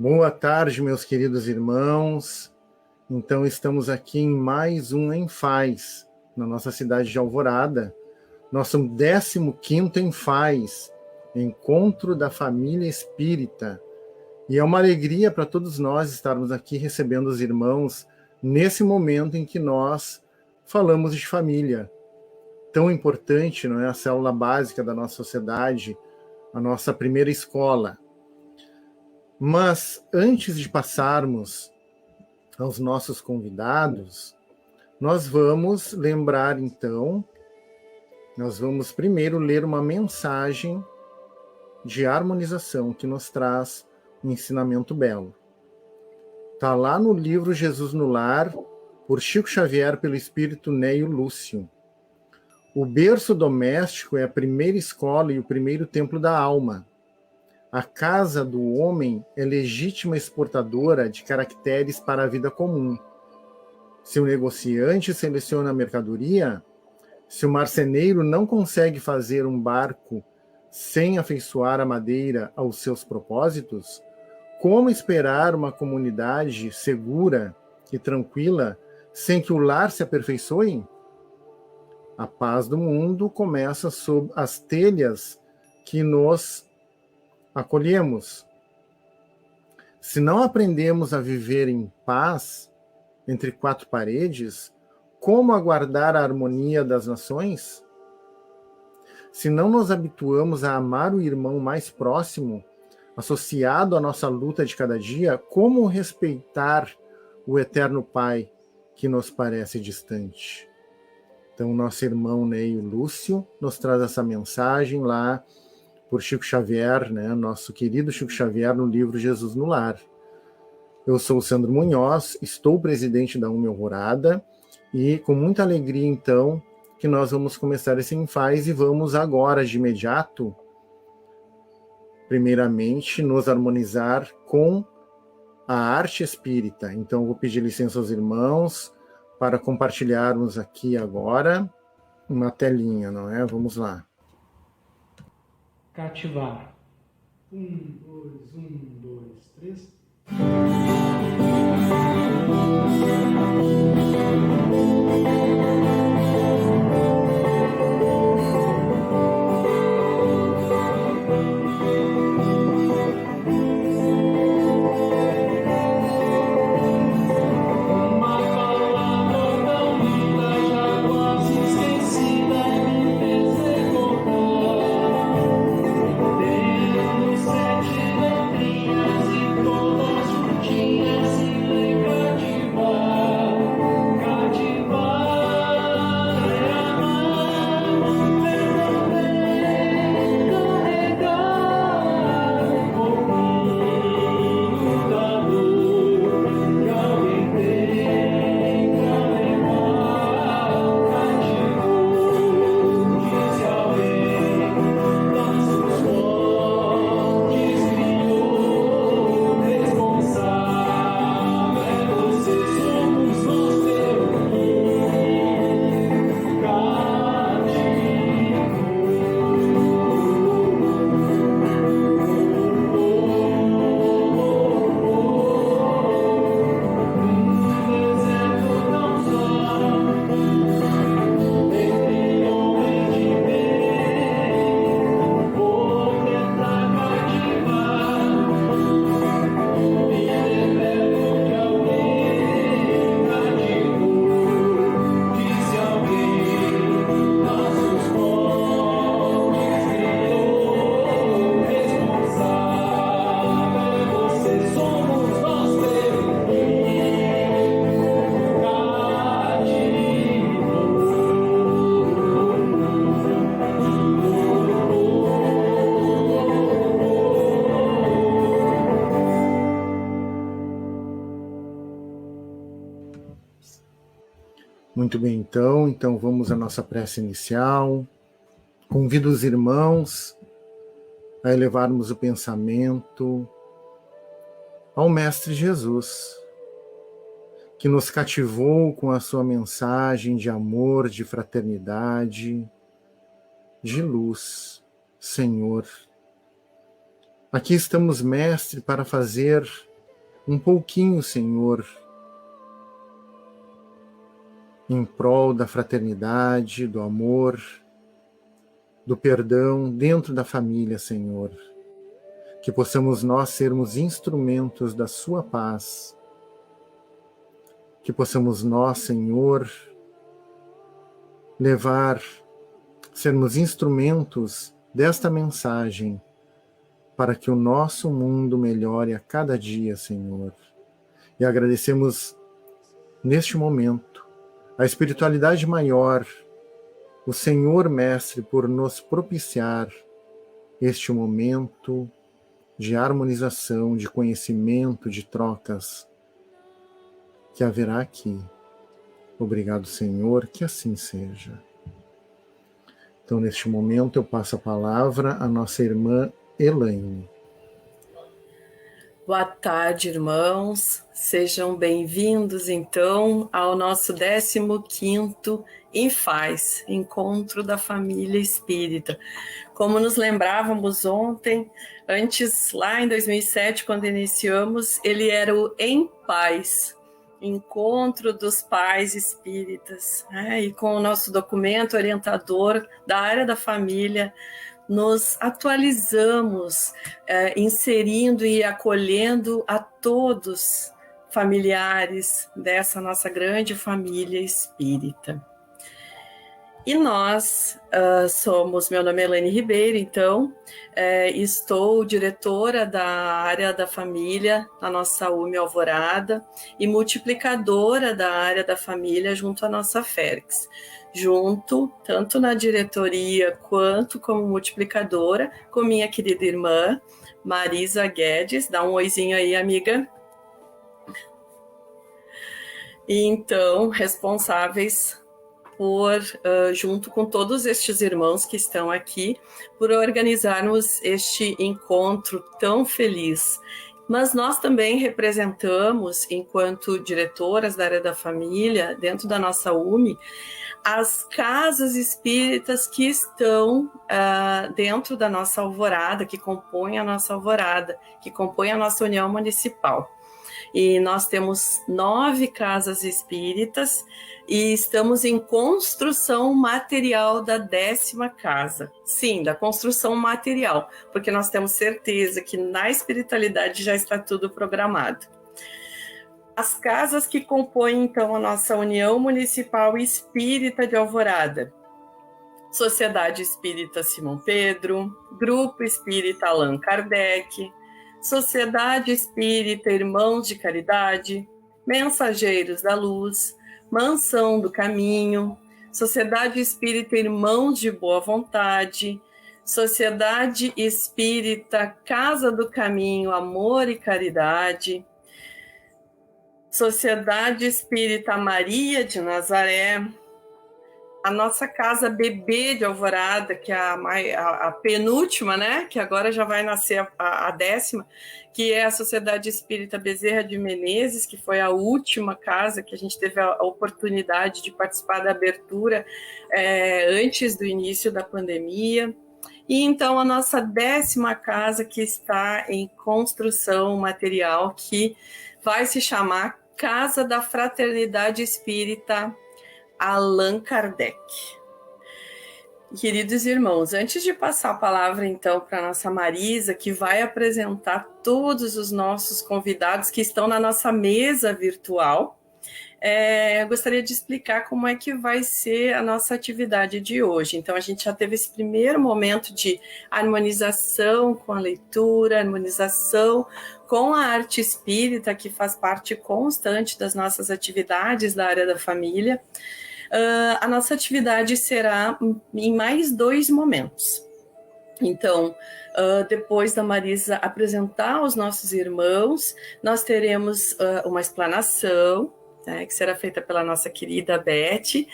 Boa tarde, meus queridos irmãos. Então, estamos aqui em mais um Enfaz, na nossa cidade de Alvorada. Nosso 15º Enfaz, Encontro da Família Espírita. E é uma alegria para todos nós estarmos aqui recebendo os irmãos nesse momento em que nós falamos de família. Tão importante, não é? A célula básica da nossa sociedade, a nossa primeira escola. Mas antes de passarmos aos nossos convidados, nós vamos lembrar então, nós vamos primeiro ler uma mensagem de harmonização que nos traz um ensinamento belo. Está lá no livro Jesus no Lar, por Chico Xavier, pelo espírito Neio Lúcio. O berço doméstico é a primeira escola e o primeiro templo da alma. A casa do homem é legítima exportadora de caracteres para a vida comum. Se o negociante seleciona a mercadoria, se o marceneiro não consegue fazer um barco sem afeiçoar a madeira aos seus propósitos, como esperar uma comunidade segura e tranquila sem que o lar se aperfeiçoe? A paz do mundo começa sob as telhas que nos acolhemos. Se não aprendemos a viver em paz entre quatro paredes, como aguardar a harmonia das nações? Se não nos habituamos a amar o irmão mais próximo, associado à nossa luta de cada dia, como respeitar o eterno Pai que nos parece distante? Então, nosso irmão Neio Lúcio nos traz essa mensagem lá por Chico Xavier, né, nosso querido Chico Xavier, no livro Jesus no Lar. Eu sou o Sandro Munhoz, estou presidente da UME Alvorada, e com muita alegria, então, que nós vamos começar esse Enfaz e vamos agora, de imediato, primeiramente, nos harmonizar com a arte espírita. Então, eu vou pedir licença aos irmãos para compartilharmos aqui agora uma telinha, não é? Vamos lá. Cativar. 1, 2, 1, 2, 3. Muito bem, então vamos à nossa prece inicial. Convido os irmãos a elevarmos o pensamento ao Mestre Jesus, que nos cativou com a sua mensagem de amor, de fraternidade, de luz. Senhor, aqui estamos, Mestre, para fazer um pouquinho, Senhor, em prol da fraternidade, do amor, do perdão dentro da família, Senhor. Que possamos nós sermos instrumentos da sua paz. Que possamos nós, Senhor, sermos instrumentos desta mensagem para que o nosso mundo melhore a cada dia, Senhor. E agradecemos neste momento a espiritualidade maior, o Senhor Mestre, por nos propiciar este momento de harmonização, de conhecimento, de trocas que haverá aqui. Obrigado, Senhor, que assim seja. Então, neste momento, eu passo a palavra à nossa irmã Elaine. Boa tarde, irmãos. Sejam bem-vindos, então, ao nosso 15º INFAS, Encontro da Família Espírita. Como nos lembrávamos ontem, antes, lá em 2007, quando iniciamos, ele era o Em Paz, Encontro dos Pais Espíritas, né? E com o nosso documento orientador da área da família, nos atualizamos, inserindo e acolhendo a todos familiares dessa nossa grande família espírita. E nós meu nome é Elaine Ribeiro, então, estou diretora da área da família na nossa UME Alvorada e multiplicadora da área da família junto à nossa FERX. Junto, tanto na diretoria quanto como multiplicadora, com minha querida irmã Marisa Guedes. Dá um oizinho aí, amiga. E então, responsáveis por, junto com todos estes irmãos que estão aqui, por organizarmos este encontro tão feliz. Mas nós também representamos, enquanto diretoras da área da família, dentro da nossa UME, as casas espíritas que estão dentro da nossa alvorada, que compõem a nossa alvorada, que compõem a nossa união municipal. E nós temos 9 casas espíritas e estamos em construção material da 10ª casa. Sim, da construção material, porque nós temos certeza que na espiritualidade já está tudo programado. As casas que compõem, então, a nossa União Municipal Espírita de Alvorada: Sociedade Espírita Simão Pedro, Grupo Espírita Allan Kardec, Sociedade Espírita Irmãos de Caridade, Mensageiros da Luz, Mansão do Caminho, Sociedade Espírita Irmãos de Boa Vontade, Sociedade Espírita Casa do Caminho, Amor e Caridade, Sociedade Espírita Maria de Nazaré, a nossa casa bebê de Alvorada, que é a penúltima, né? Que agora já vai nascer a 10ª, que é a Sociedade Espírita Bezerra de Menezes, que foi a última casa que a gente teve a oportunidade de participar da abertura antes do início da pandemia. E então a nossa 10ª casa, que está em construção material, que vai se chamar Casa da Fraternidade Espírita Allan Kardec. Queridos irmãos, antes de passar a palavra então para a nossa Marisa, que vai apresentar todos os nossos convidados que estão na nossa mesa virtual, eu gostaria de explicar como é que vai ser a nossa atividade de hoje. Então, a gente já teve esse primeiro momento de harmonização com a leitura, harmonização com a arte espírita, que faz parte constante das nossas atividades da área da família. A nossa atividade será em mais 2 momentos. Então, depois da Marisa apresentar os nossos irmãos, nós teremos uma explanação, que será feita pela nossa querida Beth,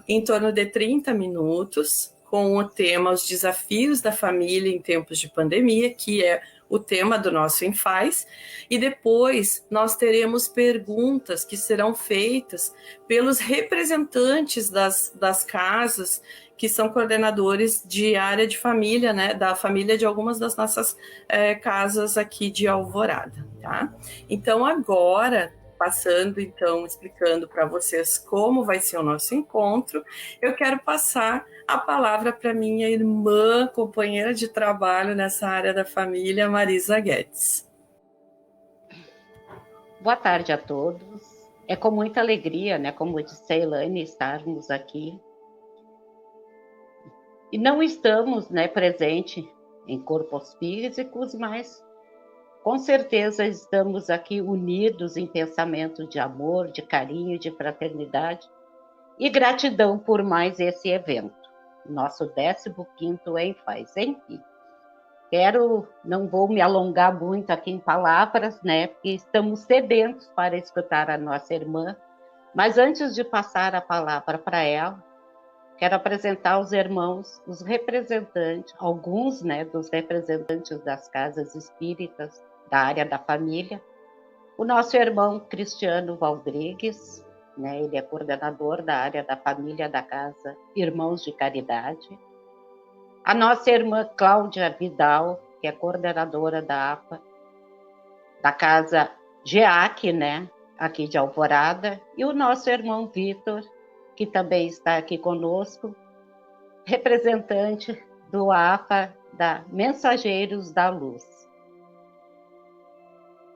em torno de 30 minutos. com o tema Os Desafios da Família em Tempos de Pandemia, que é o tema do nosso Enfaz, e depois nós teremos perguntas que serão feitas pelos representantes das casas, que são coordenadores de área de família, né, da família de algumas das nossas casas aqui de Alvorada, tá? Então agora, passando então, explicando para vocês como vai ser o nosso encontro, eu quero passar a palavra para minha irmã, companheira de trabalho nessa área da família, Marisa Guedes. Boa tarde a todos. É com muita alegria, né, como disse a Elaine, estarmos aqui. E não estamos, né, presente em corpos físicos, mas com certeza estamos aqui unidos em pensamento de amor, de carinho, de fraternidade e gratidão por mais esse evento, nosso 15º Enfaz. Enfim, não vou me alongar muito aqui em palavras, né, porque estamos sedentos para escutar a nossa irmã, mas antes de passar a palavra para ela, quero apresentar os irmãos, os representantes, alguns, né, dos representantes das casas espíritas da área da família. O nosso irmão Cristiano Valdrigues, né, ele é coordenador da área da família da casa Irmãos de Caridade. A nossa irmã Cláudia Vidal, que é coordenadora da APA, da casa GEAC, né, aqui de Alvorada. E o nosso irmão Vitor, que também está aqui conosco, representante do APA da Mensageiros da Luz.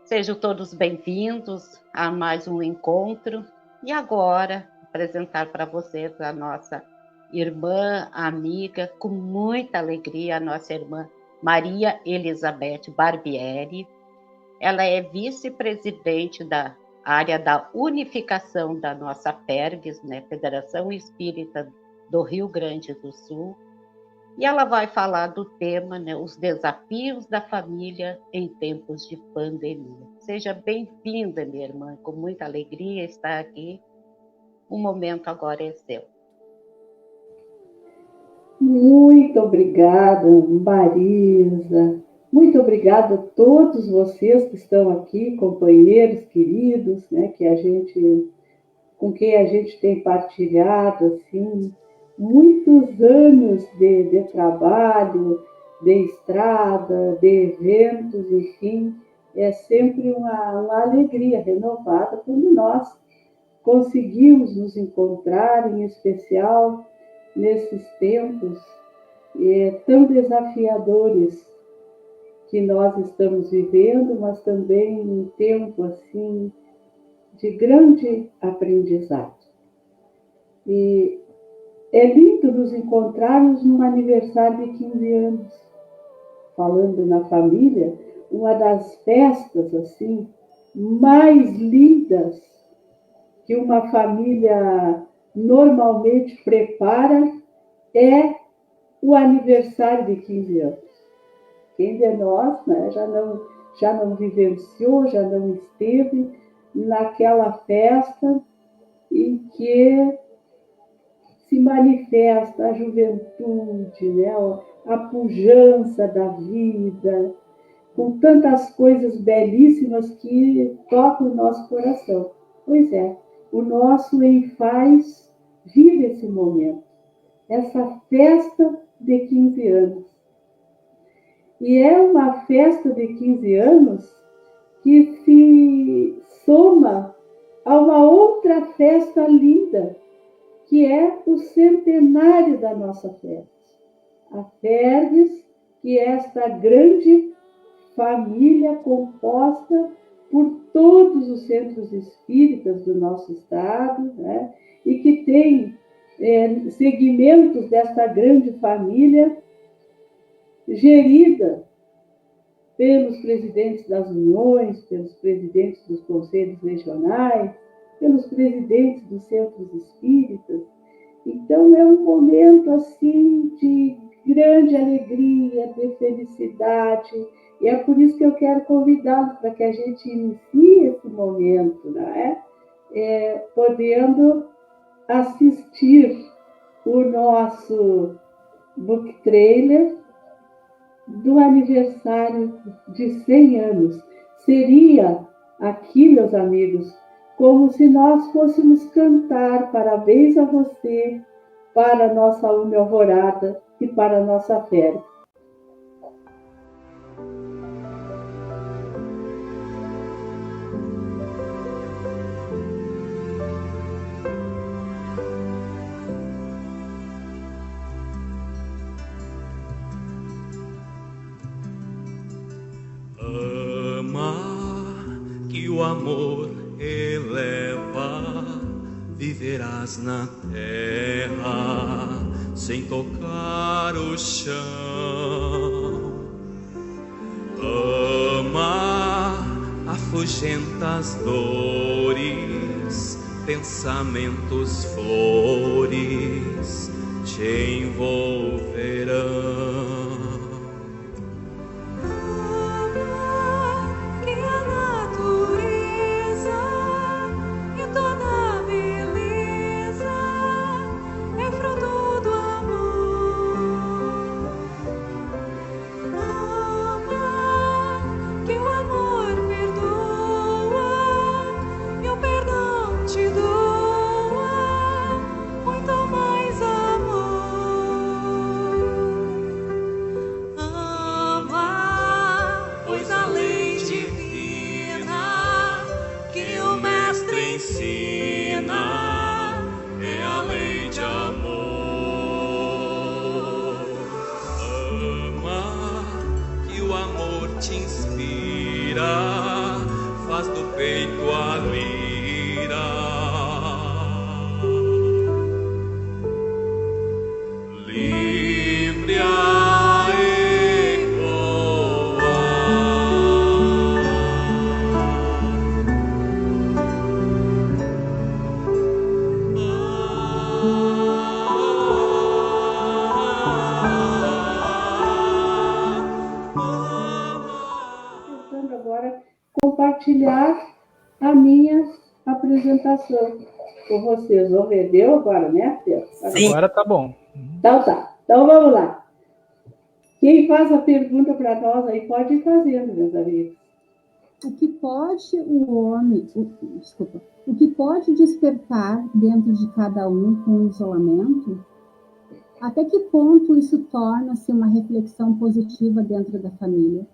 Sejam todos bem-vindos a mais um encontro. E agora, apresentar para vocês a nossa irmã, amiga, com muita alegria, a nossa irmã Maria Elizabeth Barbieri. Ela é vice-presidente da área da unificação da nossa FERGS, né, Federação Espírita do Rio Grande do Sul. E ela vai falar do tema, né, os desafios da família em tempos de pandemia. Seja bem-vinda, minha irmã, com muita alegria estar aqui. O momento agora é seu. Muito obrigada, Marisa. Muito obrigada a todos vocês que estão aqui, companheiros queridos, né, com quem a gente tem partilhado assim, muitos anos de trabalho, de estrada, de eventos, enfim, é sempre uma alegria renovada quando nós conseguimos nos encontrar, em especial nesses tempos tão desafiadores que nós estamos vivendo, mas também um tempo assim de grande aprendizado. E é lindo nos encontrarmos num aniversário de 15 anos. Falando na família, uma das festas assim mais lindas que uma família normalmente prepara é o aniversário de 15 anos. Quem de nós, né, já não vivenciou, já não esteve naquela festa em que se manifesta a juventude, né, a pujança da vida, com tantas coisas belíssimas que tocam o nosso coração. Pois é, o nosso Enfaz vive esse momento, essa festa de 15 anos. E é uma festa de 15 anos que se soma a uma outra festa linda, que é o centenário da nossa FERGS. A FERGS, que é esta grande família composta por todos os centros espíritas do nosso estado, né? E que tem segmentos desta grande família gerida pelos presidentes das uniões, pelos presidentes dos conselhos regionais, pelos presidentes dos centros espíritas. Então, é um momento assim de grande alegria, de felicidade, e é por isso que eu quero convidá-los para que a gente inicie esse momento, não é? Podendo assistir o nosso book trailer do aniversário de 100 anos. Seria aqui, meus amigos, como se nós fôssemos cantar parabéns a você, para a nossa alma alvorada e para a nossa fé. O amor eleva, viverás na terra sem tocar o chão. Ama, afugenta as dores, pensamentos flores te envolverão. Te inspira, faz do peito a lira. Livre a agora compartilhar a minha apresentação com vocês. Vamos ver, deu agora, né, Pedro? Agora tá bom. Então tá. Então vamos lá. Quem faz a pergunta para nós aí pode ir fazendo, meus amigos. O que pode o que pode despertar dentro de cada um com o isolamento? Até que ponto isso torna-se uma reflexão positiva dentro da família?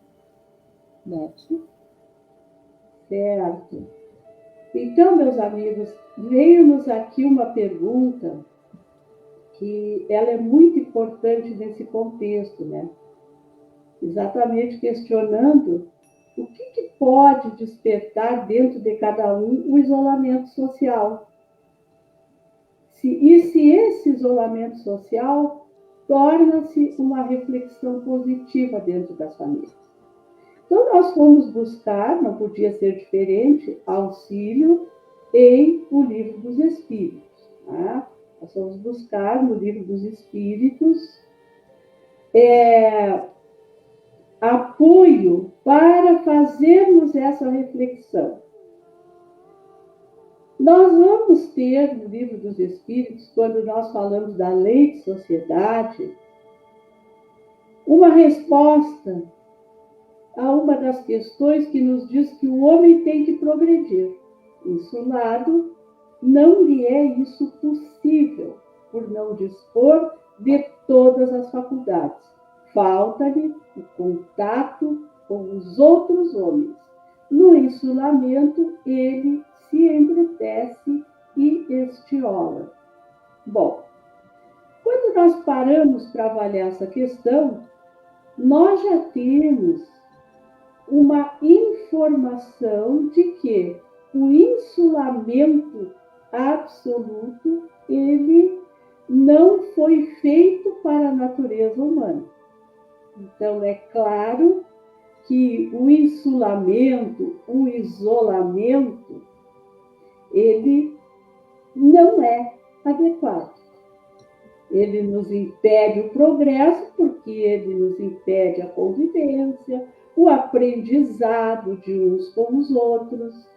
Beth? Certo. Então, meus amigos, veio-nos aqui uma pergunta que ela é muito importante nesse contexto, né? Exatamente questionando o que pode despertar dentro de cada um o isolamento social. E se esse isolamento social torna-se uma reflexão positiva dentro das famílias. Então, nós fomos buscar, não podia ser diferente, auxílio em O Livro dos Espíritos. Tá? Nós fomos buscar no Livro dos Espíritos apoio para fazermos essa reflexão. Nós vamos ter no Livro dos Espíritos, quando nós falamos da lei de sociedade, uma resposta a uma das questões que nos diz que o homem tem que progredir. Insulado, não lhe é isso possível, por não dispor de todas as faculdades. Falta-lhe o contato com os outros homens. No insulamento, ele se entretece e estiola. Bom, quando nós paramos para avaliar essa questão, nós já temos uma informação de que o insulamento absoluto, ele não foi feito para a natureza humana. Então, é claro que o insulamento, o isolamento, ele não é adequado. Ele nos impede o progresso, porque ele nos impede a convivência, o aprendizado de uns com os outros,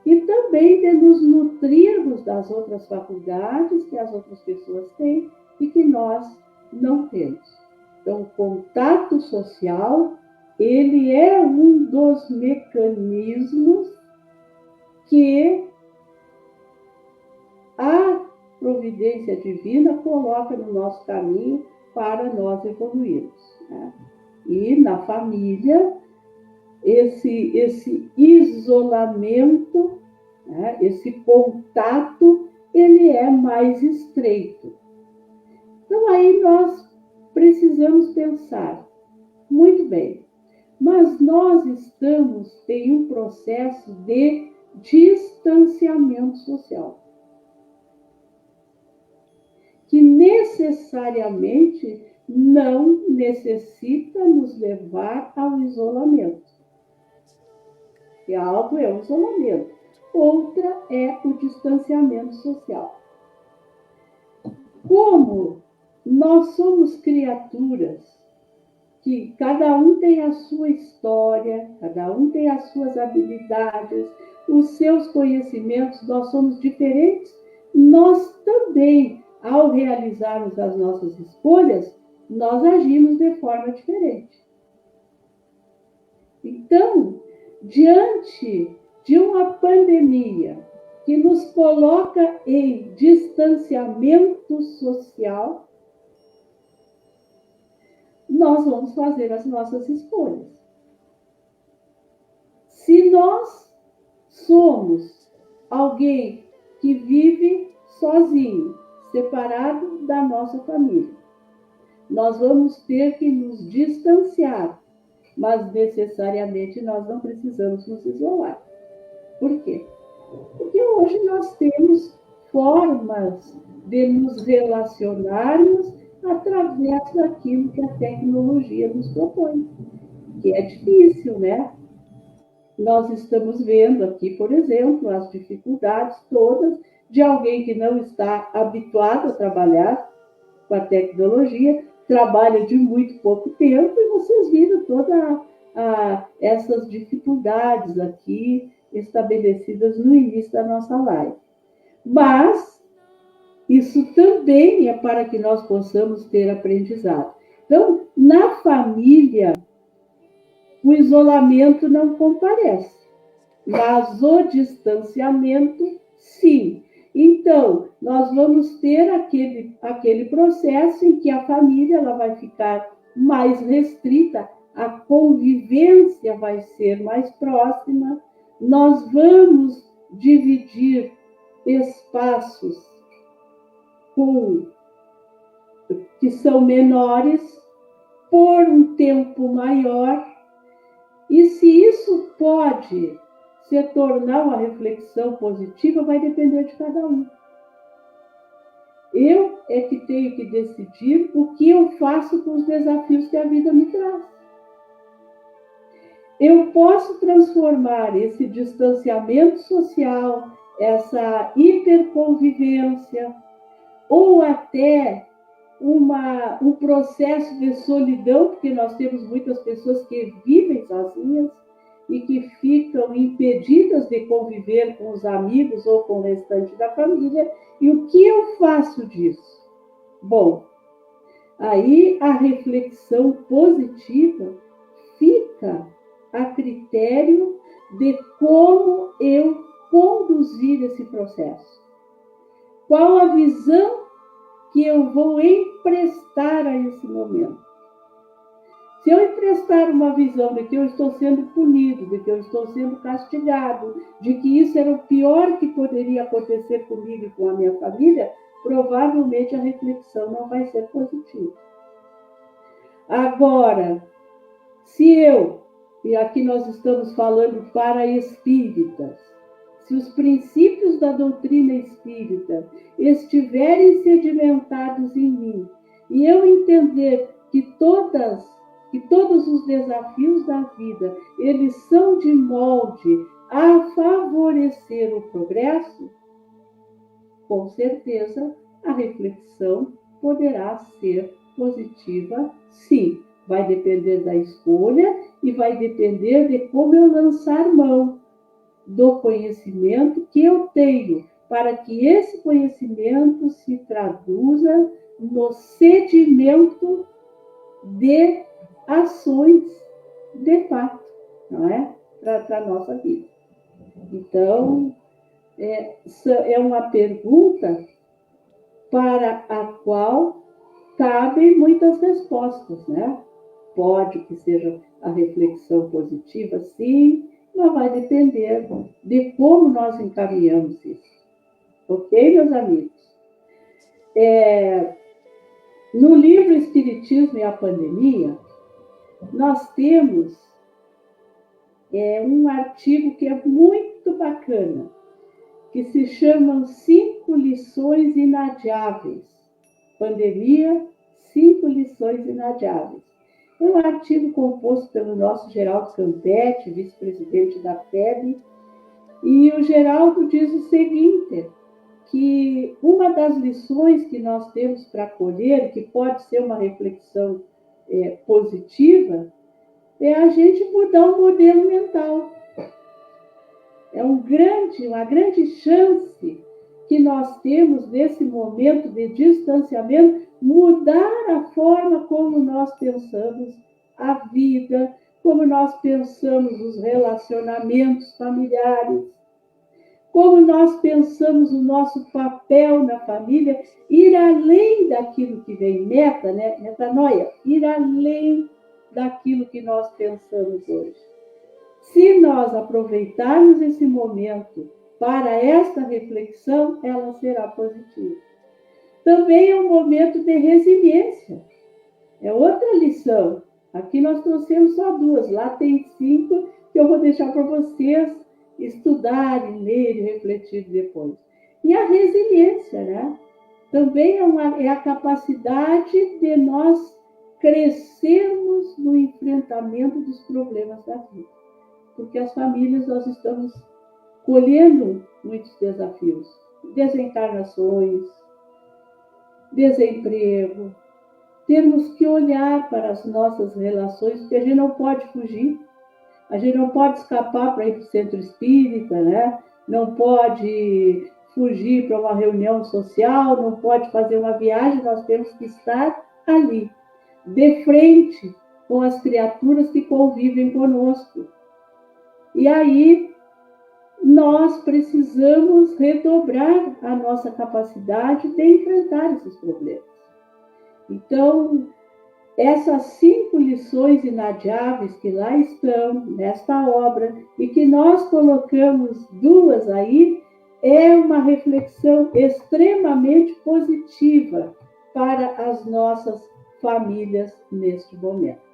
e também de nos nutrirmos das outras faculdades que as outras pessoas têm e que nós não temos. Então, o contato social, ele é um dos mecanismos que a providência divina coloca no nosso caminho para nós evoluirmos, né? E na família, esse isolamento, né, esse contato, ele é mais estreito. Então, aí nós precisamos pensar, muito bem, mas nós estamos em um processo de distanciamento social, que necessariamente não necessita nos levar ao isolamento. E algo é o isolamento, outra é o distanciamento social. Como nós somos criaturas que cada um tem a sua história, cada um tem as suas habilidades, os seus conhecimentos, nós somos diferentes, nós também, ao realizarmos as nossas escolhas, nós agimos de forma diferente. Então, diante de uma pandemia que nos coloca em distanciamento social, nós vamos fazer as nossas escolhas. Se nós somos alguém que vive sozinho, separado da nossa família, nós vamos ter que nos distanciar, mas necessariamente nós não precisamos nos isolar. Por quê? Porque hoje nós temos formas de nos relacionarmos através daquilo que a tecnologia nos propõe, que é difícil, né? Nós estamos vendo aqui, por exemplo, as dificuldades todas de alguém que não está habituado a trabalhar com a tecnologia, trabalha de muito pouco tempo, e vocês viram todas essas dificuldades aqui estabelecidas no início da nossa live. Mas isso também é para que nós possamos ter aprendizado. Então, na família, o isolamento não comparece, mas o distanciamento, sim. Então, nós vamos ter aquele processo em que a família ela vai ficar mais restrita, a convivência vai ser mais próxima, nós vamos dividir espaços que são menores por um tempo maior. E se isso pode se tornar uma reflexão positiva, vai depender de cada um. Eu é que tenho que decidir o que eu faço com os desafios que a vida me traz. Eu posso transformar esse distanciamento social, essa hiperconvivência, ou até um processo de solidão, porque nós temos muitas pessoas que vivem sozinhas e que ficam impedidas de conviver com os amigos ou com o restante da família. E o que eu faço disso? Bom, aí a reflexão positiva fica a critério de como eu conduzir esse processo. Qual a visão que eu vou emprestar a esse momento? Se eu emprestar uma visão de que eu estou sendo punido, de que eu estou sendo castigado, de que isso era o pior que poderia acontecer comigo e com a minha família, provavelmente a reflexão não vai ser positiva. Agora, se eu, e aqui nós estamos falando para espíritas, se os princípios da doutrina espírita estiverem sedimentados em mim, e eu entender que todos os desafios da vida, eles são de molde a favorecer o progresso, com certeza a reflexão poderá ser positiva, sim. Vai depender da escolha e vai depender de como eu lançar mão do conhecimento que eu tenho, para que esse conhecimento se traduza no sedimento de ações de fato, não é? Para a nossa vida. Então, é uma pergunta para a qual cabem muitas respostas, né? Pode que seja a reflexão positiva, sim, mas vai depender de como nós encaminhamos isso. Ok, meus amigos? No livro Espiritismo e a Pandemia, nós temos um artigo que é muito bacana, que se chama 5 lições inadiáveis. Pandemia, 5 lições inadiáveis. É um artigo composto pelo nosso Geraldo Campetti, vice-presidente da FEB, e o Geraldo diz o seguinte, que uma das lições que nós temos para colher, que pode ser uma reflexão positiva, é a gente mudar o modelo mental. É uma grande chance que nós temos nesse momento de distanciamento, mudar a forma como nós pensamos a vida, como nós pensamos os relacionamentos familiares, como nós pensamos o nosso papel na família, ir além daquilo que vem metanoia, ir além daquilo que nós pensamos hoje. Se nós aproveitarmos esse momento para esta reflexão, ela será positiva. Também é um momento de resiliência. É outra lição. Aqui nós trouxemos só 2, lá tem 5 que eu vou deixar para vocês estudarem, lerem, refletirem depois. E a resiliência, né? Também é a capacidade de nós crescermos no enfrentamento dos problemas da vida. Porque as famílias, nós estamos colhendo muitos desafios. Desencarnações, desemprego. Temos que olhar para as nossas relações, porque a gente não pode fugir. A gente não pode escapar para ir para o centro espírita, né? Não pode fugir para uma reunião social, não pode fazer uma viagem, nós temos que estar ali, de frente com as criaturas que convivem conosco. E aí, nós precisamos redobrar a nossa capacidade de enfrentar esses problemas. Então, essas 5 lições inadiáveis que lá estão, nesta obra, e que nós colocamos 2 aí, é uma reflexão extremamente positiva para as nossas famílias neste momento.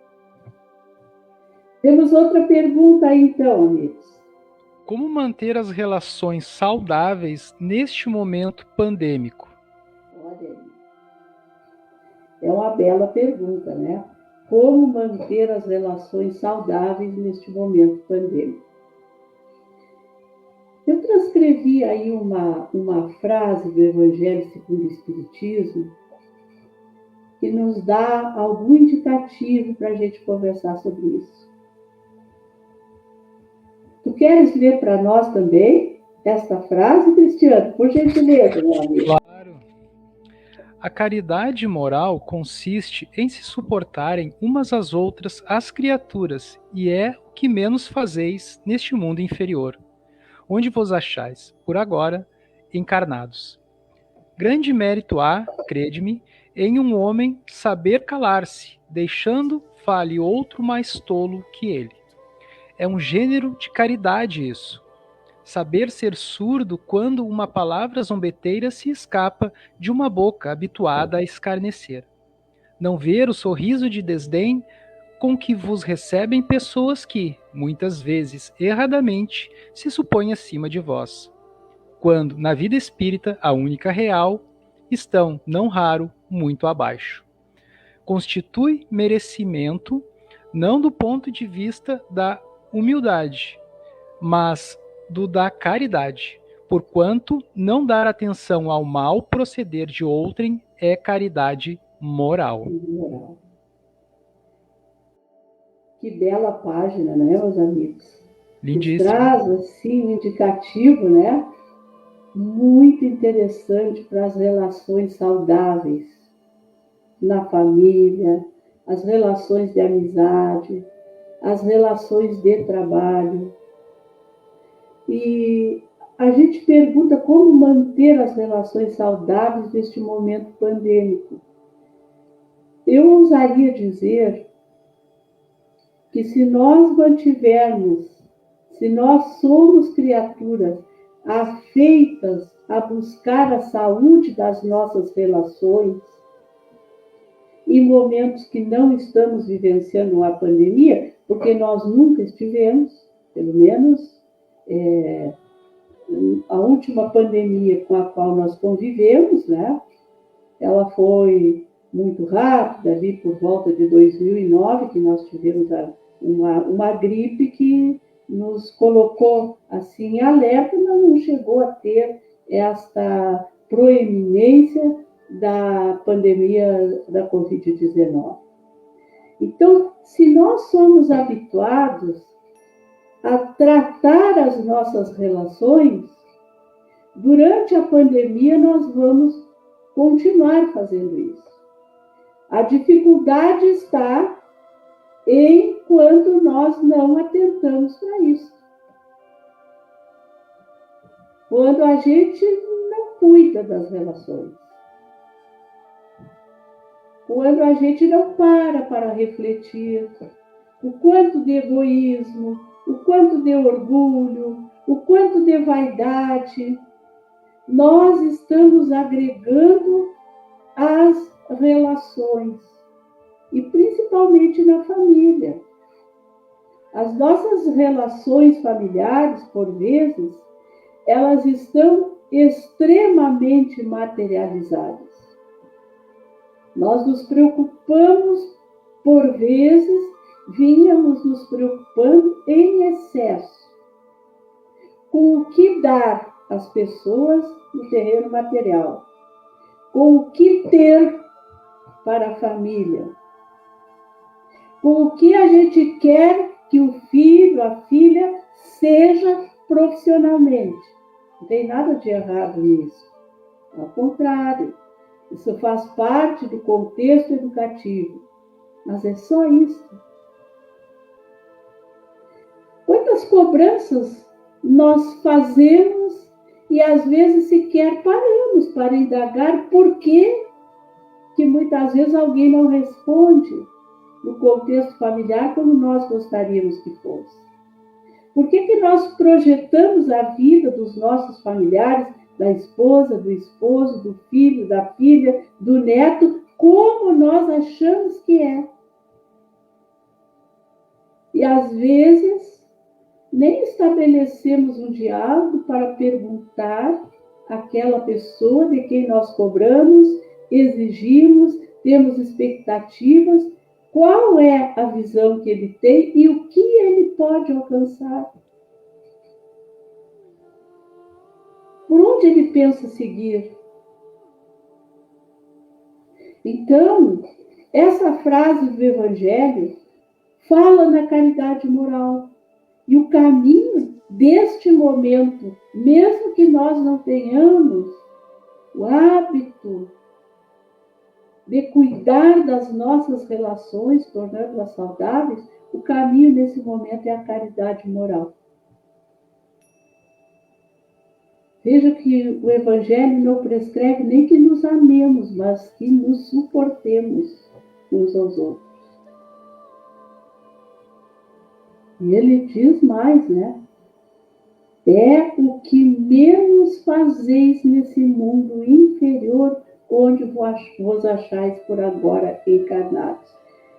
Temos outra pergunta aí, então, amigos. Como manter as relações saudáveis neste momento pandêmico? Olha aí. É uma bela pergunta, né? Como manter as relações saudáveis neste momento pandêmico? Eu transcrevi aí uma frase do Evangelho segundo o Espiritismo que nos dá algum indicativo para a gente conversar sobre isso. Tu queres ler para nós também esta frase, Cristiano? Por gentileza, meu amigo. Claro. A caridade moral consiste em se suportarem umas às outras as criaturas, e é o que menos fazeis neste mundo inferior, onde vos achais, por agora, encarnados. Grande mérito há, crede-me, em um homem saber calar-se, deixando fale outro mais tolo que ele. É um gênero de caridade isso. Saber ser surdo quando uma palavra zombeteira se escapa de uma boca habituada a escarnecer. Não ver o sorriso de desdém com que vos recebem pessoas que, muitas vezes, erradamente, se supõem acima de vós. Quando, na vida espírita, a única real, estão, não raro, muito abaixo. Constitui merecimento, não do ponto de vista da humildade, mas do da caridade, porquanto não dar atenção ao mal proceder de outrem é caridade moral. Que bela página, né, meus amigos? Lindíssimo. Traz, assim, um indicativo, né? Muito interessante para as relações saudáveis na família, as relações de amizade, as relações de trabalho. E a gente pergunta como manter as relações saudáveis neste momento pandêmico. Eu ousaria dizer que se nós somos criaturas afeitas a buscar a saúde das nossas relações, em momentos que não estamos vivenciando a pandemia, porque nós nunca estivemos, pelo menos a última pandemia com a qual nós convivemos, né? Ela foi muito rápida, ali por volta de 2009, que nós tivemos uma gripe que nos colocou assim em alerta, mas não chegou a ter esta proeminência da pandemia da Covid-19. Então, se nós somos habituados a tratar as nossas relações, durante a pandemia nós vamos continuar fazendo isso. A dificuldade está enquanto nós não atentamos para isso. Quando a gente não cuida das relações. Quando a gente não para refletir o quanto de egoísmo, o quanto de orgulho, o quanto de vaidade nós estamos agregando às relações, e principalmente na família. As nossas relações familiares, por vezes, elas estão extremamente materializadas. Nós nos preocupamos, por vezes, vínhamos nos preocupando em excesso com o que dar às pessoas no terreno material, com o que ter para a família, com o que a gente quer que o filho, a filha, seja profissionalmente. Não tem nada de errado nisso. Ao contrário, isso faz parte do contexto educativo. Mas é só isso. Quantas cobranças nós fazemos e às vezes sequer paramos para indagar por que muitas vezes alguém não responde no contexto familiar como nós gostaríamos que fosse. Por que nós projetamos a vida dos nossos familiares, da esposa, do esposo, do filho, da filha, do neto, como nós achamos que é? E às vezes nem estabelecemos um diálogo para perguntar àquela pessoa de quem nós cobramos, exigimos, temos expectativas, qual é a visão que ele tem e o que ele pode alcançar. Por onde ele pensa seguir? Então, essa frase do Evangelho fala na caridade moral. E o caminho deste momento, mesmo que nós não tenhamos o hábito de cuidar das nossas relações, tornando-as saudáveis, o caminho nesse momento é a caridade moral. Veja que o Evangelho não prescreve nem que nos amemos, mas que nos suportemos uns aos outros. E ele diz mais, né? É o que menos fazeis nesse mundo inferior onde vos achais por agora encarnados.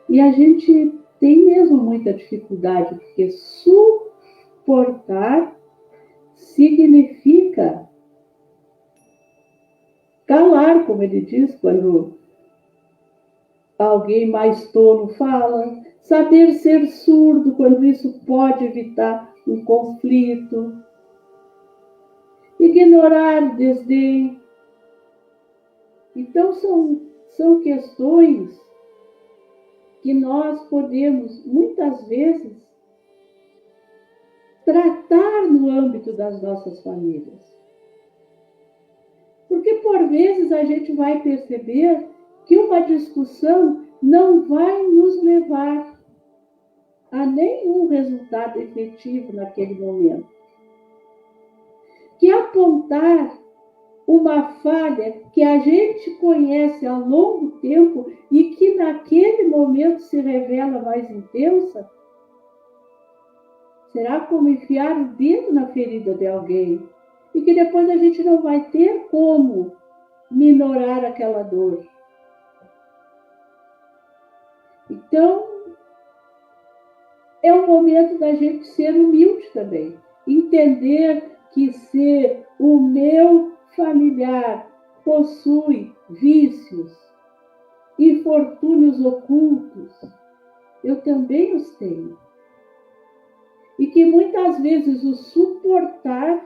E a gente tem mesmo muita dificuldade, porque suportar significa calar, como ele diz, quando alguém mais tolo fala, saber ser surdo, quando isso pode evitar um conflito, ignorar o desdém. Então, são questões que nós podemos, muitas vezes, tratar no âmbito das nossas famílias. Porque, por vezes, a gente vai perceber que uma discussão não vai nos levar a nenhum resultado efetivo naquele momento. Que apontar uma falha que a gente conhece há longo tempo e que naquele momento se revela mais intensa, será como enfiar o dedo na ferida de alguém e que depois a gente não vai ter como minorar aquela dor. Então, é o momento da gente ser humilde também, entender que se o meu familiar possui vícios, infortúnios ocultos, eu também os tenho. E que muitas vezes o suportar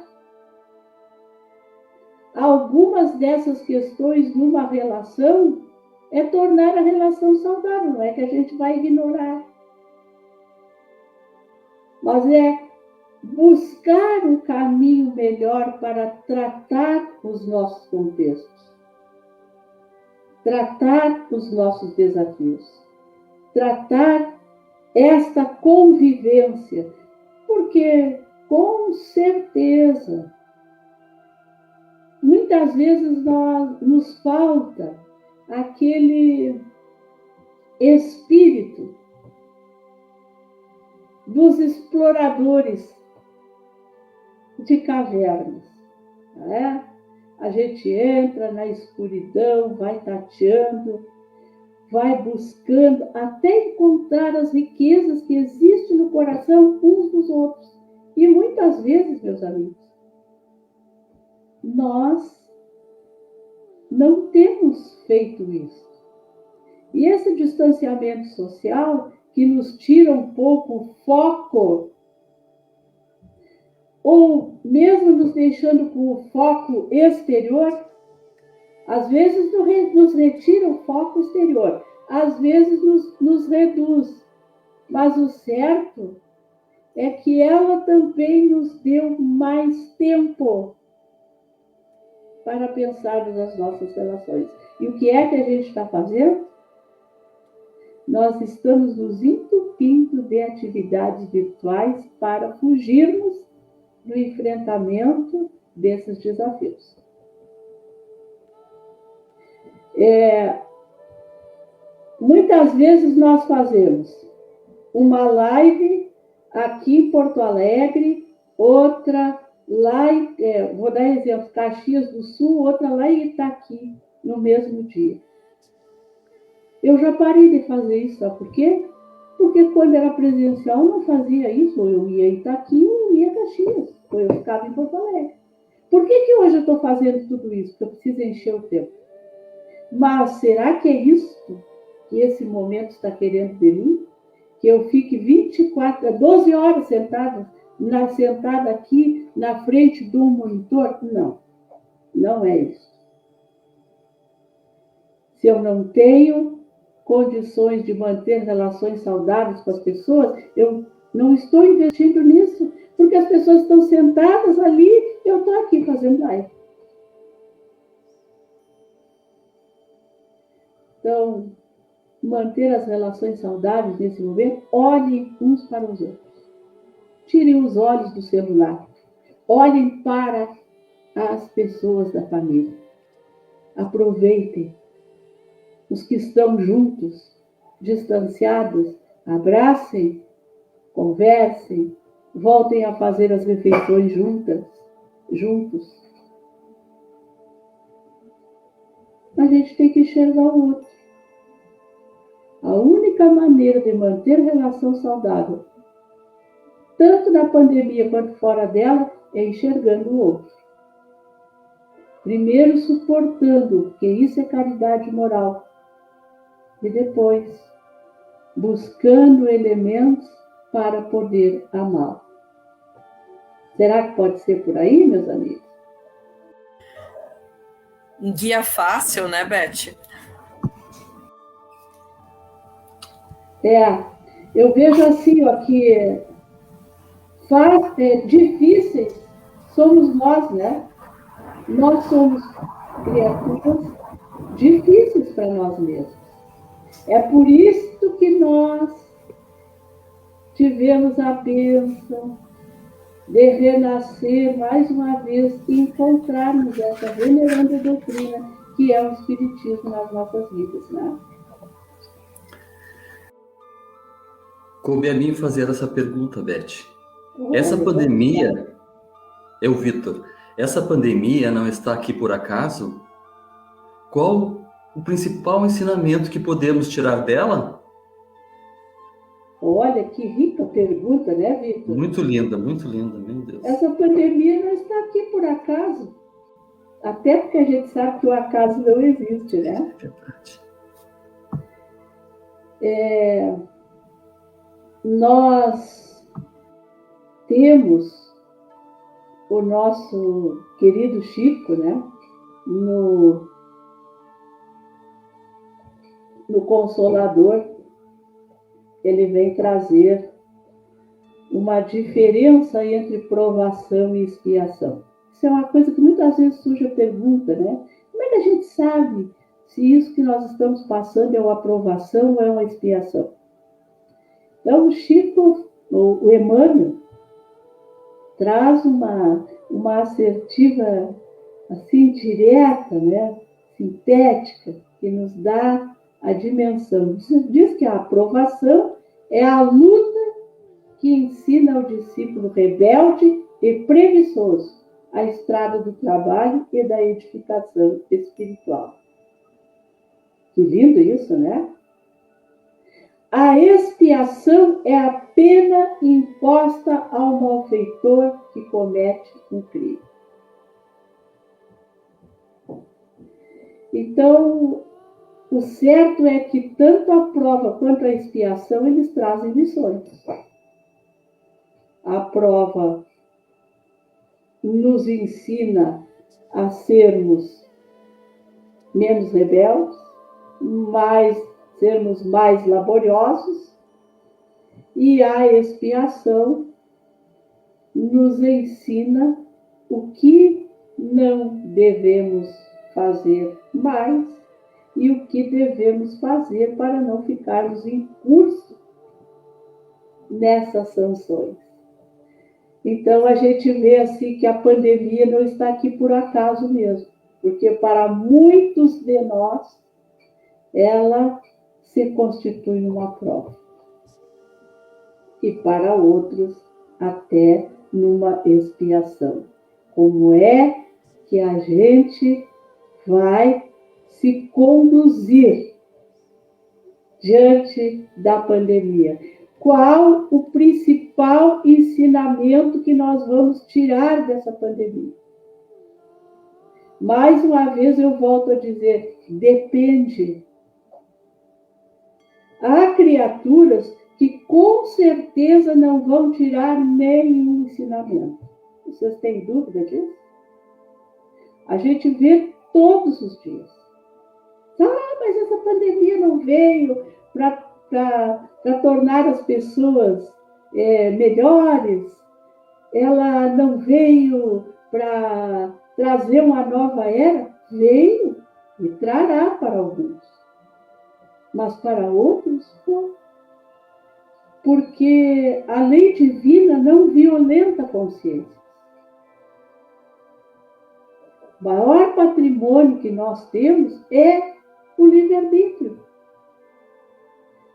algumas dessas questões numa relação é tornar a relação saudável, não é que a gente vai ignorar. Mas é buscar um caminho melhor para tratar os nossos contextos, tratar os nossos desafios, tratar esta convivência, porque, com certeza, muitas vezes nos falta aquele espírito dos exploradores de cavernas. Né? A gente entra na escuridão, vai tateando, vai buscando até encontrar as riquezas que existem no coração uns dos outros. E muitas vezes, meus amigos, nós não temos feito isso. E esse distanciamento social que nos tira um pouco o foco, ou mesmo nos deixando com o foco exterior, às vezes nos retira o foco exterior, às vezes nos reduz. Mas o certo é que ela também nos deu mais tempo para pensarmos nas nossas relações. E o que é que a gente está fazendo? Nós estamos nos entupindo de atividades virtuais para fugirmos do enfrentamento desses desafios. Muitas vezes nós fazemos uma live aqui em Porto Alegre, outra lá, vou dar exemplo, Caxias do Sul, outra lá em Itaqui, no mesmo dia. Eu já parei de fazer isso, sabe por quê? Porque quando era presencial eu não fazia isso, ou eu ia em Itaqui ou eu ia a Caxias, ou eu ficava em Porto Alegre. Por que hoje eu estou fazendo tudo isso? Porque eu preciso encher o tempo. Mas será que é isso que esse momento está querendo de mim? Que eu fique 12 horas sentada aqui na frente de um monitor? Não, não é isso. Se eu não tenho condições de manter relações saudáveis com as pessoas, eu não estou investindo nisso, porque as pessoas estão sentadas ali, eu estou aqui fazendo live. Então, manter as relações saudáveis nesse momento, olhem uns para os outros. Tirem os olhos do celular. Olhem para as pessoas da família. Aproveitem. Os que estão juntos, distanciados, abracem, conversem, voltem a fazer as refeições juntos. A gente tem que enxergar o outro. A única maneira de manter relação saudável, tanto na pandemia quanto fora dela, é enxergando o outro. Primeiro suportando, porque isso é caridade moral. E depois buscando elementos para poder amar. Será que pode ser por aí, meus amigos? Um guia fácil, né, Beth? Eu vejo assim, ó, que difíceis somos nós, né? Nós somos criaturas difíceis para nós mesmos. É por isso que nós tivemos a bênção de renascer mais uma vez e encontrarmos essa veneranda doutrina que é o Espiritismo nas nossas vidas, né? Coube a mim fazer essa pergunta, Beth. Essa pandemia, o Vitor, essa pandemia não está aqui por acaso? Qual o principal ensinamento que podemos tirar dela? Olha, que rica pergunta, né, Vitor? Muito linda, meu Deus. Essa pandemia não está aqui por acaso. Até porque a gente sabe que o acaso não existe, né? É verdade. Nós temos o nosso querido Chico, né? No Consolador, ele vem trazer uma diferença entre provação e expiação. Isso é uma coisa que muitas vezes surge a pergunta, né? Como é que a gente sabe se isso que nós estamos passando é uma aprovação ou é uma expiação? Então, o Chico, o Emmanuel, traz uma assertiva assim direta, né? Sintética, que nos dá a dimensão. Diz que a aprovação é a luta que ensina ao discípulo rebelde e preguiçoso a estrada do trabalho e da edificação espiritual. Que lindo isso, né? A expiação é a pena imposta ao malfeitor que comete um crime. Então, o certo é que tanto a prova quanto a expiação, eles trazem lições. A prova nos ensina a sermos menos rebeldes, sermos mais laboriosos, e a expiação nos ensina o que não devemos fazer mais e o que devemos fazer para não ficarmos em curso nessas sanções. Então, a gente vê assim que a pandemia não está aqui por acaso mesmo, porque para muitos de nós, ela se constitui numa prova. E para outros, até numa expiação. Como é que a gente vai se conduzir diante da pandemia? Qual o principal ensinamento que nós vamos tirar dessa pandemia? Mais uma vez eu volto a dizer, depende. Há criaturas que com certeza não vão tirar nenhum ensinamento. Vocês têm dúvida disso? A gente vê todos os dias. Mas essa pandemia não veio para tornar as pessoas melhores, ela não veio para trazer uma nova era, veio e trará para alguns, mas para outros não. Porque a lei divina não violenta a consciência. O maior patrimônio que nós temos é o livre-arbítrio.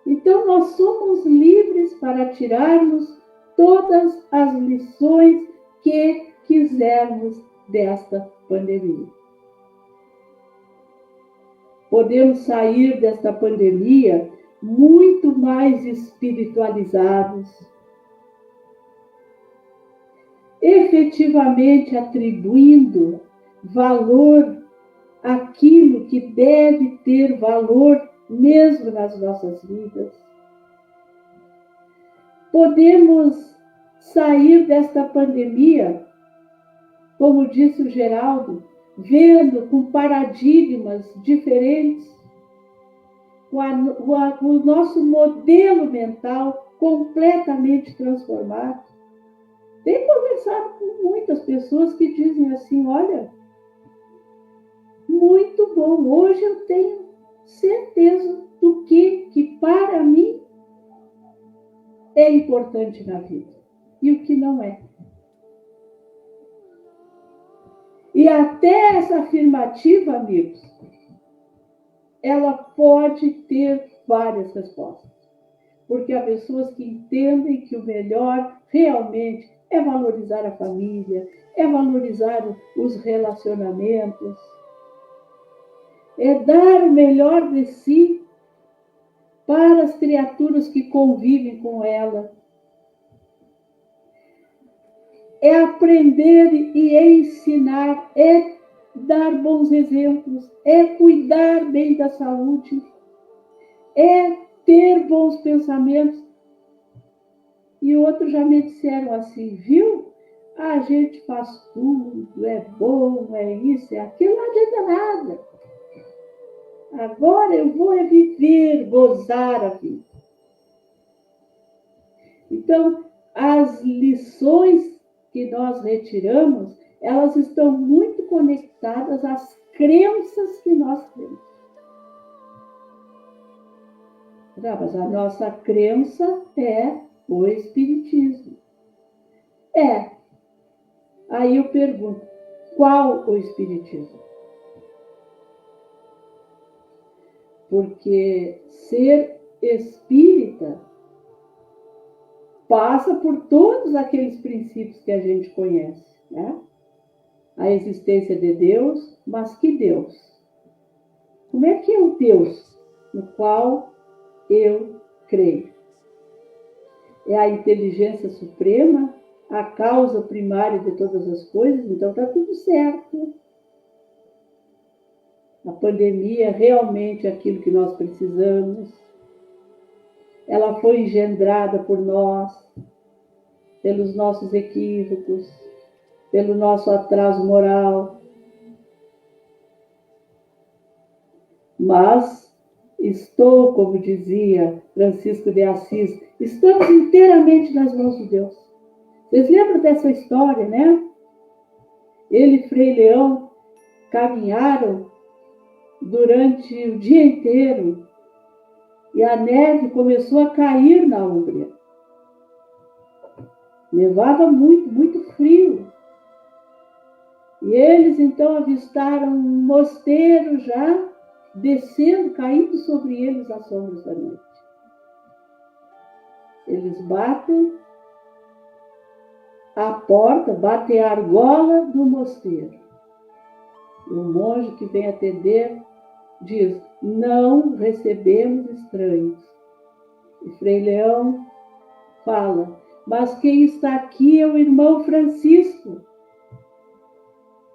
Então, nós somos livres para tirarmos todas as lições que quisermos desta pandemia. Podemos sair desta pandemia muito mais espiritualizados, efetivamente atribuindo valor àquilo que deve ter valor mesmo nas nossas vidas. Podemos sair desta pandemia, como disse o Geraldo, vendo com paradigmas diferentes, com o nosso modelo mental completamente transformado. Tenho conversado com muitas pessoas que dizem assim, olha, muito bom, hoje eu tenho certeza do que é importante na vida e o que não é. E até essa afirmativa, amigos, ela pode ter várias respostas. Porque há pessoas que entendem que o melhor realmente é valorizar a família, é valorizar os relacionamentos, é dar o melhor de si para as criaturas que convivem com ela. É aprender e ensinar, é dar bons exemplos, é cuidar bem da saúde, é ter bons pensamentos. E outros já me disseram assim, viu? A gente faz tudo, é bom, é isso, é aquilo, não adianta nada. Agora eu vou viver, gozar a vida. Então, as lições que nós retiramos, elas estão muito conectadas às crenças que nós temos. Mas a nossa crença é o Espiritismo. Aí eu pergunto, qual o Espiritismo? Porque ser espírita passa por todos aqueles princípios que a gente conhece, né? A existência de Deus, mas que Deus? Como é que é o Deus no qual eu creio? É a inteligência suprema, a causa primária de todas as coisas, então está tudo certo. A pandemia é realmente aquilo que nós precisamos. Ela foi engendrada por nós, pelos nossos equívocos, pelo nosso atraso moral. Mas estou, como dizia Francisco de Assis, estamos inteiramente nas mãos de Deus. Vocês lembram dessa história, né? Ele e Frei Leão caminharam durante o dia inteiro e a neve começou a cair na Hungria. Levava muito, muito frio. E eles então avistaram um mosteiro já descendo, caindo sobre eles as sombras da noite. Eles batem a porta, batem a argola do mosteiro. E o monge que vem atender diz, não recebemos estranhos. E Frei Leão fala, mas quem está aqui é o irmão Francisco.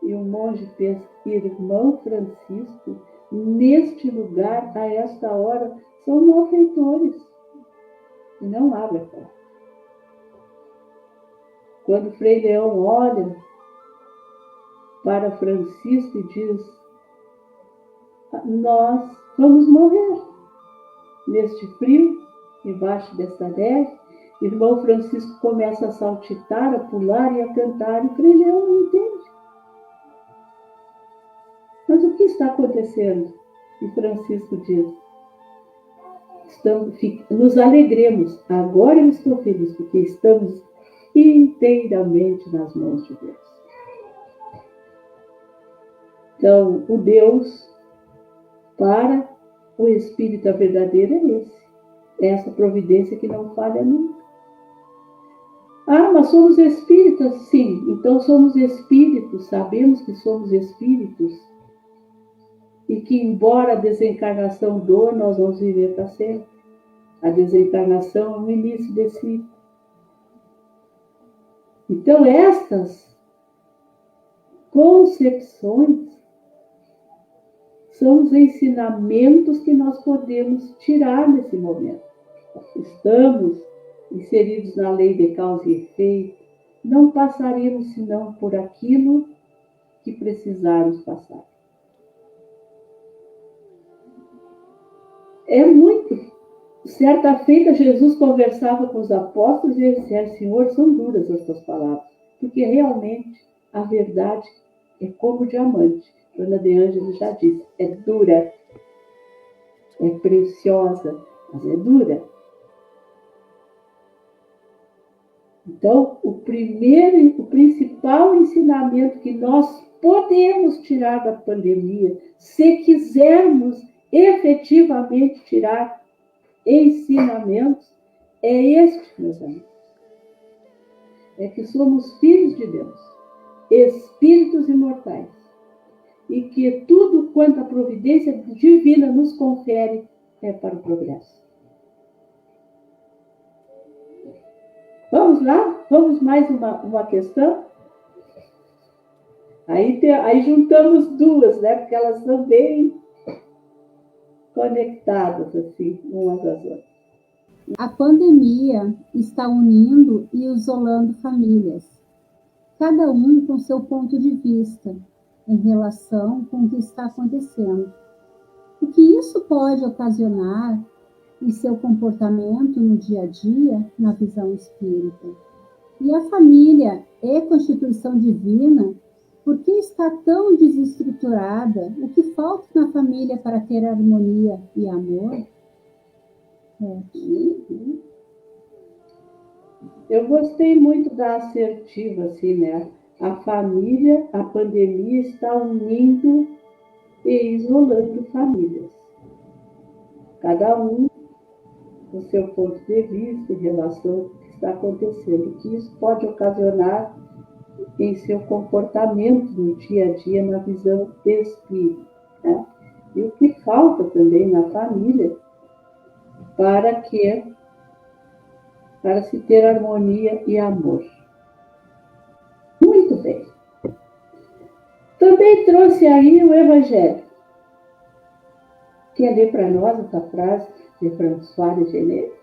E o monge pensa, irmão Francisco, neste lugar, a esta hora, são malfeitores. E não abre a porta. Quando Frei Leão olha para Francisco e diz, nós vamos morrer neste frio, embaixo desta neve. Irmão Francisco começa a saltitar, a pular e a cantar, e Frei Leão não entende. Mas o que está acontecendo? E Francisco diz, nos alegremos, agora eu estou feliz, porque estamos inteiramente nas mãos de Deus. Então, o Deus para o espírita verdadeiro é esse. É essa providência que não falha nunca. Ah, mas somos espíritas? Sim, então somos espíritos, sabemos que somos espíritos e que, embora a desencarnação doa, nós vamos viver para sempre. A desencarnação é o início desse ciclo. Então, estas concepções são os ensinamentos que nós podemos tirar nesse momento. Estamos inseridos na lei de causa e efeito, não passaremos senão por aquilo que precisarmos passar. É muito. Certa feita, Jesus conversava com os apóstolos e eles disseram, Senhor, são duras as tuas palavras, porque realmente a verdade é como diamante. Joana de Ângeles já disse, é dura, é preciosa, mas é dura. Então, o principal ensinamento que nós podemos tirar da pandemia, se quisermos efetivamente tirar ensinamentos, é este, meus amigos. É que somos filhos de Deus, espíritos imortais, e que tudo quanto a providência divina nos confere é para o progresso. Vamos lá? Vamos mais uma questão? Aí juntamos duas, né? Porque elas estão bem conectadas, assim, umas às outras. A pandemia está unindo e isolando famílias, cada um com seu ponto de vista em relação com o que está acontecendo. O que isso pode ocasionar em seu comportamento no dia a dia, na visão espírita? E a família é constituição divina? Por que está tão desestruturada? O que falta na família para ter harmonia e amor? Eu gostei muito da assertiva, assim, né? A família, a pandemia está unindo e isolando famílias. Cada um com seu ponto de vista em relação ao que está acontecendo. O que isso pode ocasionar em seu comportamento no dia a dia, na visão do espírito, né? E o que falta também na família para se ter harmonia e amor. Muito bem. Também trouxe aí o Evangelho. Quer ler para nós essa frase de François de Geneve?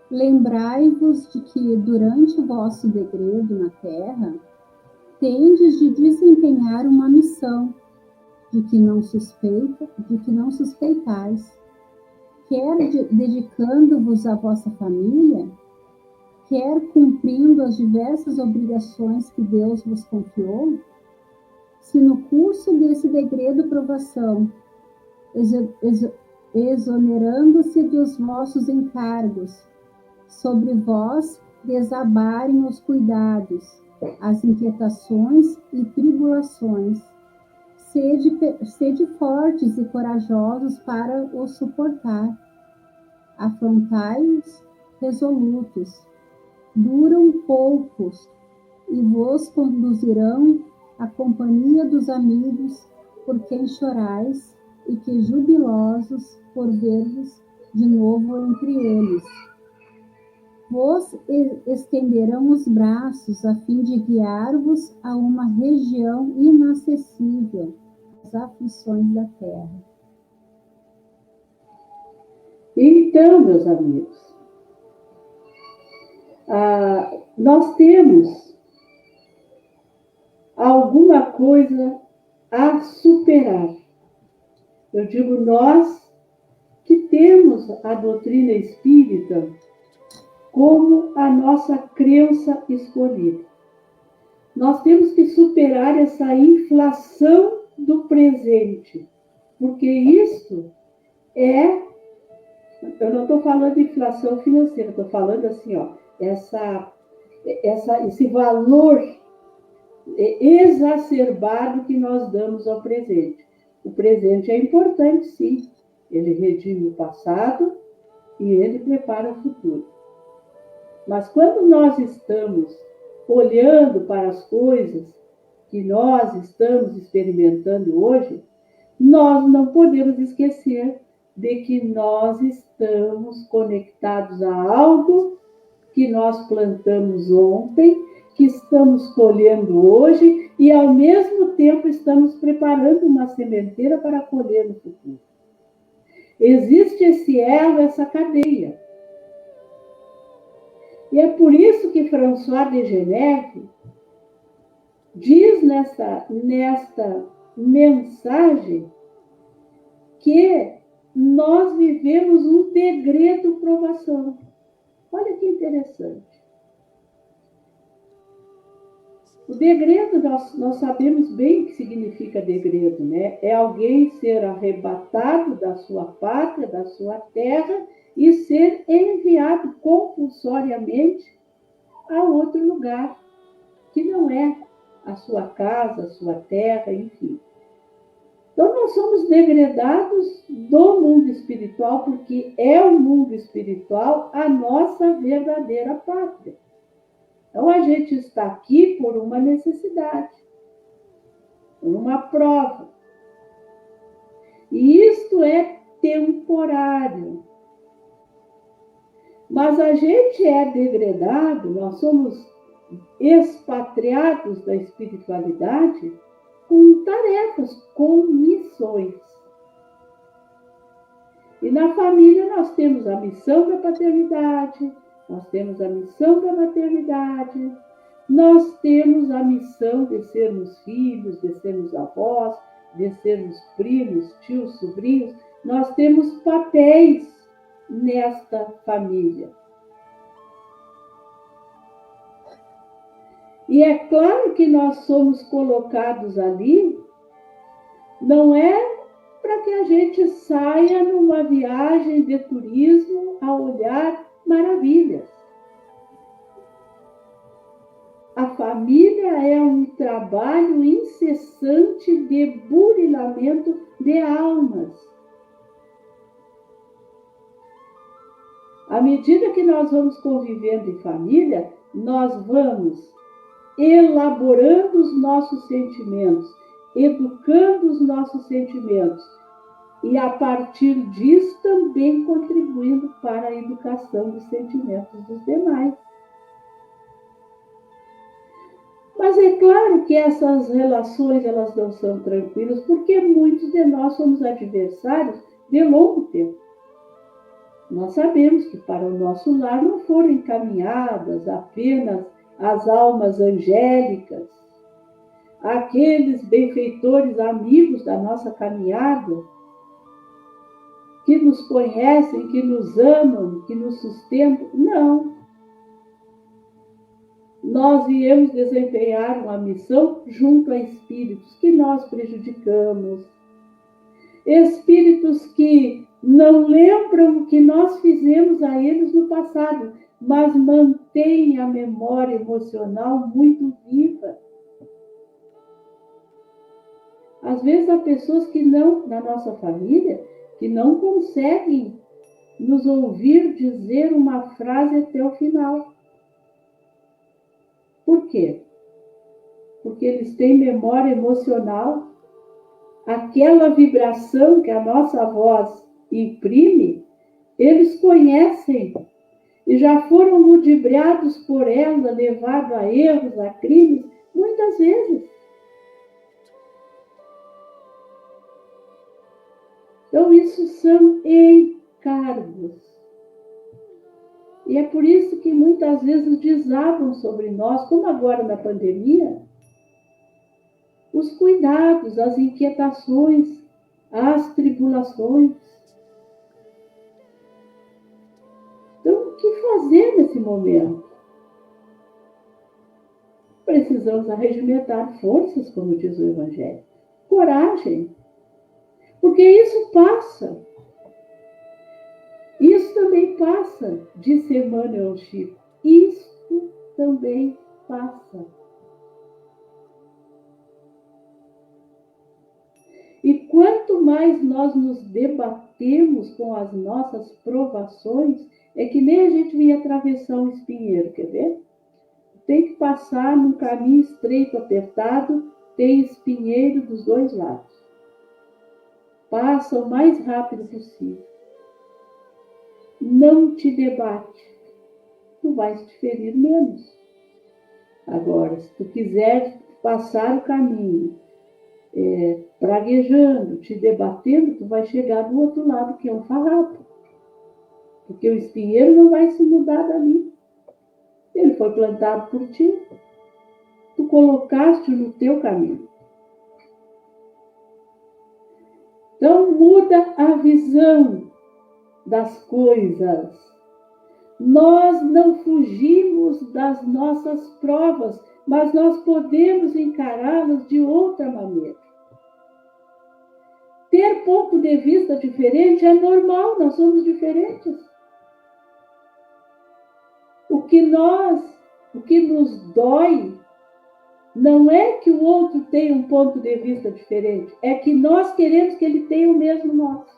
Lembrai-vos de que durante o vosso degredo na terra, tendes de desempenhar uma missão de que não suspeitais, quer dedicando-vos à vossa família, quer cumprindo as diversas obrigações que Deus vos confiou. Se no curso desse degredo provação, exonerando-se dos vossos encargos, sobre vós desabarem os cuidados, as inquietações e tribulações, sede fortes e corajosos para os suportar. Afrontai-os resolutos, duram poucos, e vos conduzirão à companhia dos amigos por quem chorais, e que jubilosos por ver-vos de novo entre eles. Vos estenderão os braços a fim de guiar-vos a uma região inacessível, as aflições da terra. Então, meus amigos, nós temos alguma coisa a superar. Eu digo nós que temos a doutrina espírita como a nossa crença escolhida. Nós temos que superar essa inflação do presente, porque isso eu não estou falando de inflação financeira, estou falando assim, ó, esse valor exacerbado que nós damos ao presente. O presente é importante, sim. Ele redime o passado e ele prepara o futuro. Mas quando nós estamos olhando para as coisas que nós estamos experimentando hoje, nós não podemos esquecer de que nós estamos conectados a algo que nós plantamos ontem, que estamos colhendo hoje e, ao mesmo tempo, estamos preparando uma sementeira para colher no futuro. Existe esse elo, essa cadeia. E é por isso que François de Geneve diz nesta mensagem que nós vivemos um degredo provação. Olha que interessante. O degredo, nós sabemos bem o que significa degredo, né? É alguém ser arrebatado da sua pátria, da sua terra, e ser enviado compulsoriamente a outro lugar, que não é a sua casa, a sua terra, enfim. Então, nós somos degredados do mundo espiritual, porque é o mundo espiritual a nossa verdadeira pátria. Então, a gente está aqui por uma necessidade, por uma prova. E isto é temporário. Mas a gente é degradado, nós somos expatriados da espiritualidade com tarefas, com missões. E na família nós temos a missão da paternidade, nós temos a missão da maternidade, nós temos a missão de sermos filhos, de sermos avós, de sermos primos, tios, sobrinhos. Nós temos papéis nesta família. E é claro que nós somos colocados ali, não é para que a gente saia numa viagem de turismo a olhar maravilhas. A família é um trabalho incessante de burilamento de almas. À medida que nós vamos convivendo em família, nós vamos elaborando os nossos sentimentos, educando os nossos sentimentos e, a partir disso, também contribuindo para a educação dos sentimentos dos demais. Mas é claro que essas relações elas não são tranquilas, porque muitos de nós somos adversários de longo tempo. Nós sabemos que para o nosso lar não foram encaminhadas apenas as almas angélicas, aqueles benfeitores amigos da nossa caminhada, que nos conhecem, que nos amam, que nos sustentam. Não. Nós viemos desempenhar uma missão junto a espíritos que nós prejudicamos, espíritos que não lembram o que nós fizemos a eles no passado, mas mantêm a memória emocional muito viva. Às vezes há pessoas que não, na nossa família, que não conseguem nos ouvir dizer uma frase até o final. Por quê? Porque eles têm memória emocional. Aquela vibração que a nossa voz imprime, eles conhecem e já foram ludibriados por ela, levados a erros, a crimes, muitas vezes. Então, isso são encargos. E é por isso que muitas vezes desabam sobre nós, como agora na pandemia, os cuidados, as inquietações, as tribulações. Então, o que fazer nesse momento? Precisamos arregimentar forças, como diz o Evangelho. Coragem. Porque isso passa. Isso também passa, disse Emmanuel Chico. Isso também passa. E quanto mais nós nos debatemos com as nossas provações, é que nem a gente ia atravessar um espinheiro, quer ver? Tem que passar num caminho estreito, apertado, tem espinheiro dos dois lados. Passa o mais rápido possível. Não te debate, tu vais te ferir menos. Agora, se tu quiser passar o caminho, praguejando, te debatendo, tu vai chegar do outro lado, que é um farrapo. Porque o espinheiro não vai se mudar dali. Ele foi plantado por ti. Tu colocaste no teu caminho. Então, muda a visão das coisas. Nós não fugimos das nossas provas, mas nós podemos encará-las de outra maneira. Ter ponto de vista diferente é normal, nós somos diferentes. O que nós O que nos dói não é que o outro tenha um ponto de vista diferente, é que nós queremos que ele tenha o mesmo nosso.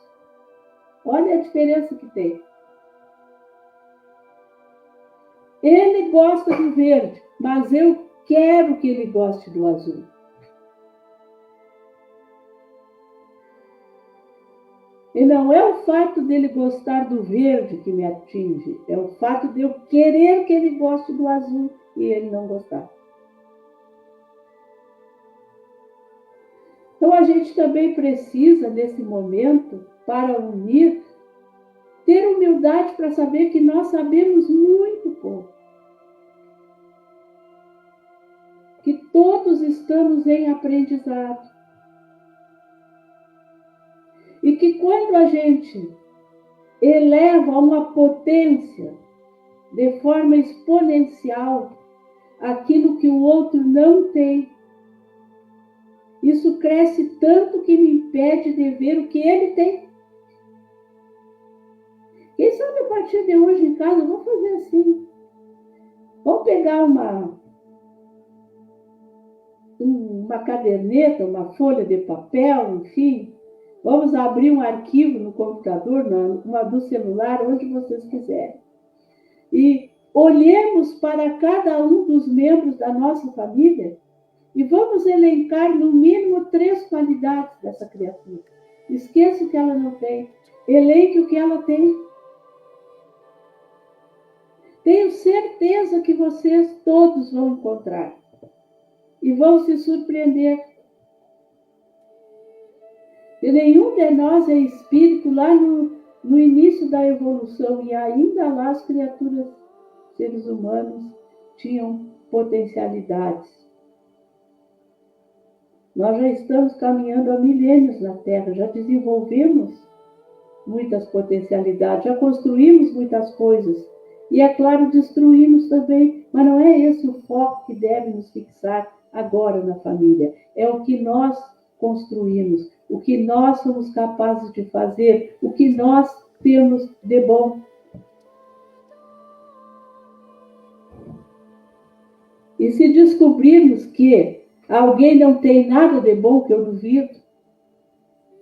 Olha a diferença que tem. Ele gosta do verde, mas eu quero que ele goste do azul. E não é o fato dele gostar do verde que me atinge, é o fato de eu querer que ele goste do azul e ele não gostar. Então a gente também precisa, nesse momento, para unir, ter humildade para saber que nós sabemos muito pouco. Que todos estamos em aprendizado. E que quando a gente eleva a uma potência de forma exponencial aquilo que o outro não tem, isso cresce tanto que me impede de ver o que ele tem. Quem sabe a partir de hoje em casa, vamos fazer assim. Vamos pegar uma caderneta, uma folha de papel, enfim. Vamos abrir um arquivo no computador, do celular, onde vocês quiserem. E olhemos para cada um dos membros da nossa família e vamos elencar no mínimo 3 qualidades dessa criatura. Esqueça o que ela não tem. Elenque o que ela tem. Tenho certeza que vocês todos vão encontrar. E vão se surpreender. E nenhum de nós é espírito lá no início da evolução. E ainda lá as criaturas, seres humanos, tinham potencialidades. Nós já estamos caminhando há milênios na Terra, já desenvolvemos muitas potencialidades, já construímos muitas coisas. E, é claro, destruímos também, mas não é esse o foco que deve nos fixar agora na família. É o que nós construímos, o que nós somos capazes de fazer, o que nós temos de bom. E se descobrirmos que alguém não tem nada de bom, que eu duvido,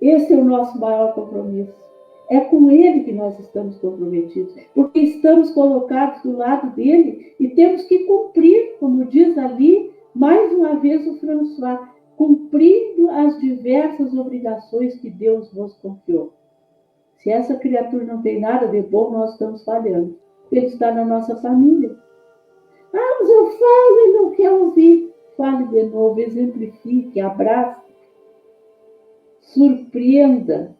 esse é o nosso maior compromisso. É com ele que nós estamos comprometidos, porque estamos colocados do lado dele e temos que cumprir, como diz ali, mais uma vez o François, cumprindo as diversas obrigações que Deus vos confiou. Se essa criatura não tem nada de bom, nós estamos falhando. Ele está na nossa família. Ah, mas eu falo e não quer ouvir. Fale de novo, exemplifique, abrace, surpreenda.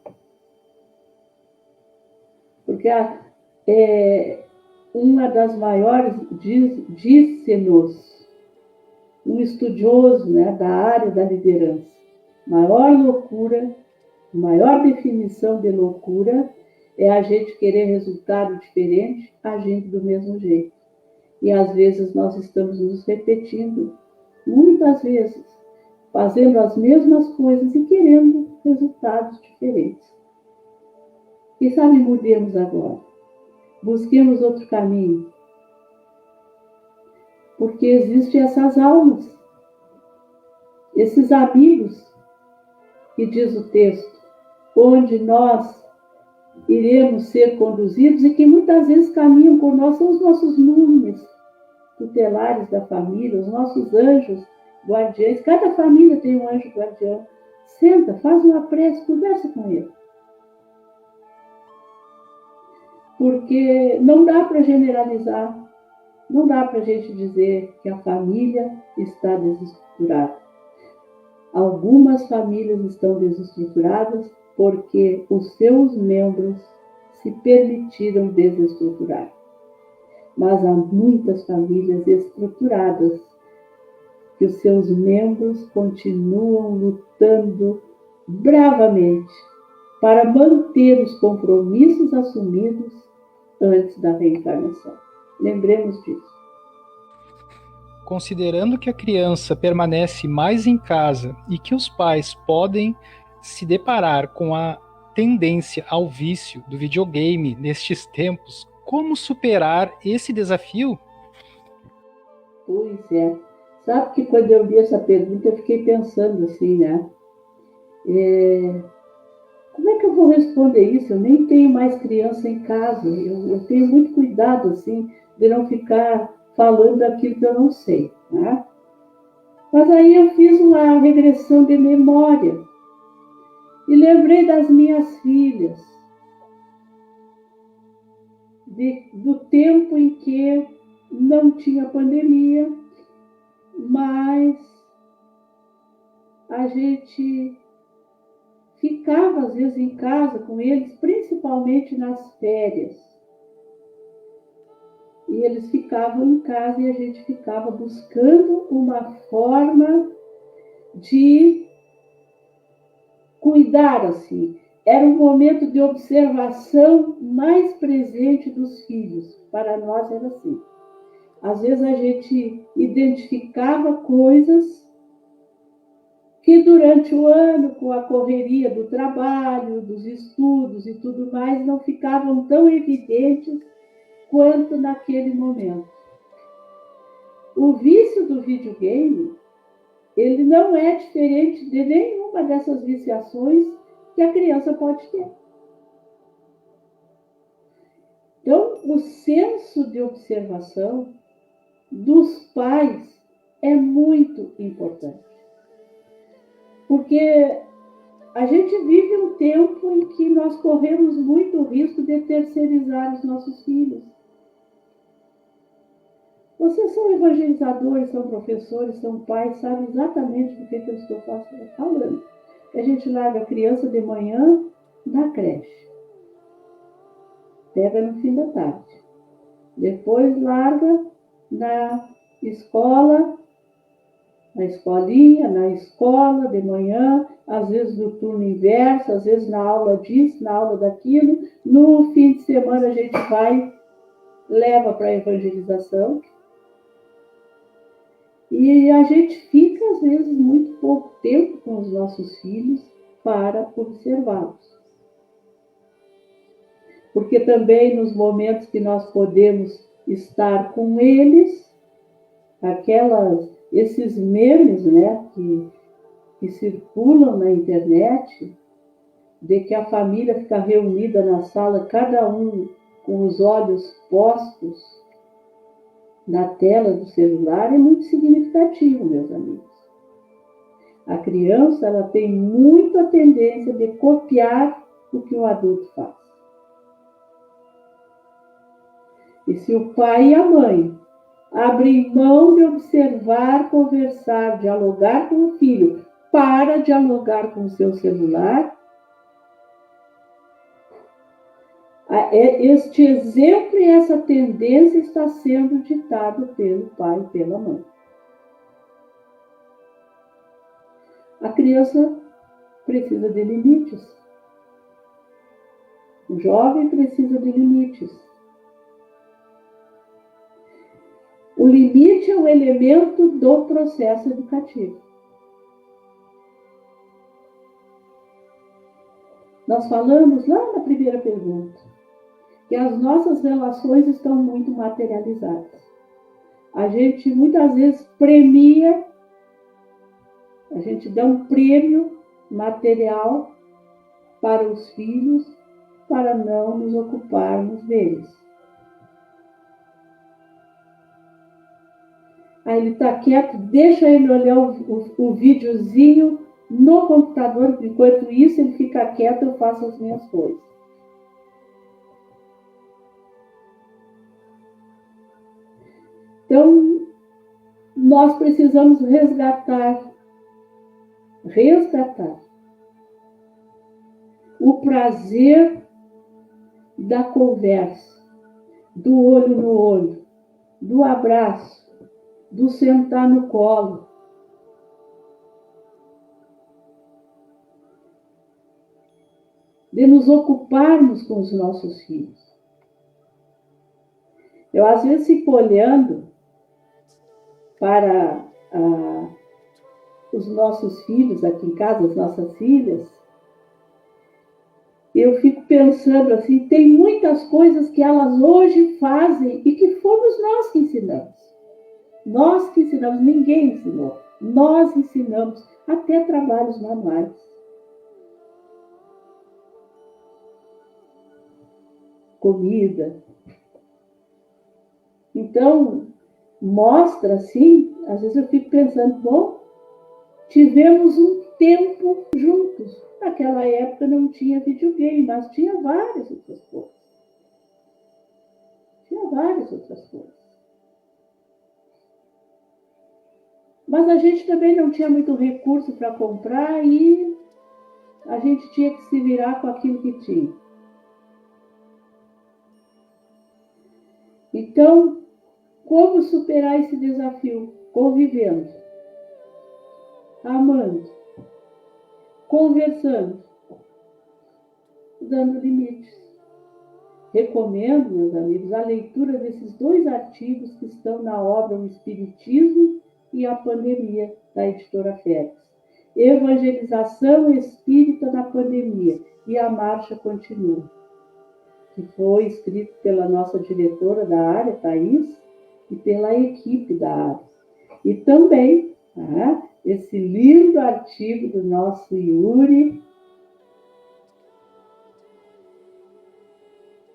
Porque uma das maiores, disse-nos, um estudioso, né, da área da liderança, maior loucura, maior definição de loucura é a gente querer resultado diferente, agindo do mesmo jeito. E às vezes nós estamos nos repetindo, muitas vezes, fazendo as mesmas coisas e querendo resultados diferentes. Quem sabe mudemos agora. Busquemos outro caminho. Porque existem essas almas, esses amigos, que diz o texto, onde nós iremos ser conduzidos e que muitas vezes caminham por nós, são os nossos números tutelares da família, os nossos anjos guardiães. Cada família tem um anjo guardião. Senta, faz uma prece, conversa com ele. Porque não dá para generalizar, não dá para a gente dizer que a família está desestruturada. Algumas famílias estão desestruturadas porque os seus membros se permitiram desestruturar. Mas há muitas famílias estruturadas que os seus membros continuam lutando bravamente para manter os compromissos assumidos antes da reencarnação. Lembremos disso. Considerando que a criança permanece mais em casa e que os pais podem se deparar com a tendência ao vício do videogame nestes tempos, como superar esse desafio? Pois é. Sabe que quando eu li essa pergunta, eu fiquei pensando assim, né? Como é que eu vou responder isso? Eu nem tenho mais criança em casa. Eu tenho muito cuidado, assim, de não ficar falando aquilo que eu não sei, né? Mas aí eu fiz uma regressão de memória e lembrei das minhas filhas, do tempo em que não tinha pandemia, mas a gente ficava, às vezes, em casa com eles, principalmente nas férias. E eles ficavam em casa e a gente ficava buscando uma forma de cuidar, assim. Era um momento de observação mais presente dos filhos. Para nós era assim. Às vezes a gente identificava coisas que durante o ano, com a correria do trabalho, dos estudos e tudo mais, não ficavam tão evidentes quanto naquele momento. O vício do videogame, ele não é diferente de nenhuma dessas viciações que a criança pode ter. Então, o senso de observação dos pais é muito importante. Porque a gente vive um tempo em que nós corremos muito risco de terceirizar os nossos filhos. Vocês são evangelizadores, são professores, são pais, sabem exatamente do que eu estou falando. A gente larga a criança de manhã na creche. Pega no fim da tarde. Depois larga na escola, na escolinha, na escola de manhã, às vezes no turno inverso, às vezes na aula disso, na aula daquilo. No fim de semana a gente vai, leva para a evangelização. E a gente fica, às vezes, muito pouco tempo com os nossos filhos para observá-los. Porque também nos momentos que nós podemos estar com eles, esses memes, né, que circulam na internet, de que a família fica reunida na sala, cada um com os olhos postos na tela do celular, é muito significativo, meus amigos. A criança, ela tem muita tendência de copiar o que o adulto faz. E se o pai e a mãe abrem mão de observar, conversar, dialogar com o filho, para dialogar com o seu celular, este exemplo e essa tendência está sendo ditado pelo pai e pela mãe. A criança precisa de limites. O jovem precisa de limites. O limite é um elemento do processo educativo. Nós falamos lá na primeira pergunta que as nossas relações estão muito materializadas. A gente muitas vezes premia, a gente dá um prêmio material para os filhos, para não nos ocuparmos deles. Aí ele está quieto, deixa ele olhar o videozinho no computador, enquanto isso ele fica quieto, eu faço as minhas coisas. Então, nós precisamos resgatar o prazer da conversa, do olho no olho, do abraço, do sentar no colo. De nos ocuparmos com os nossos filhos. Eu, às vezes, fico olhando para os nossos filhos aqui em casa, as nossas filhas, eu fico pensando assim, tem muitas coisas que elas hoje fazem e que fomos nós que ensinamos. Nós que ensinamos, ninguém ensinou. Nós ensinamos até trabalhos manuais. Comida. Então, mostra assim, às vezes eu fico pensando, bom, tivemos um tempo juntos. Naquela época não tinha videogame, mas tinha várias outras coisas. Mas a gente também não tinha muito recurso para comprar e a gente tinha que se virar com aquilo que tinha. Então, como superar esse desafio? Convivendo, amando, conversando, dando limites. Recomendo, meus amigos, a leitura desses 2 artigos que estão na obra O Espiritismo e a Pandemia, da editora Félix. Evangelização Espírita na Pandemia e a Marcha Continua, que foi escrito pela nossa diretora da área, Thaís, e pela equipe da área. E também esse lindo artigo do nosso Yuri,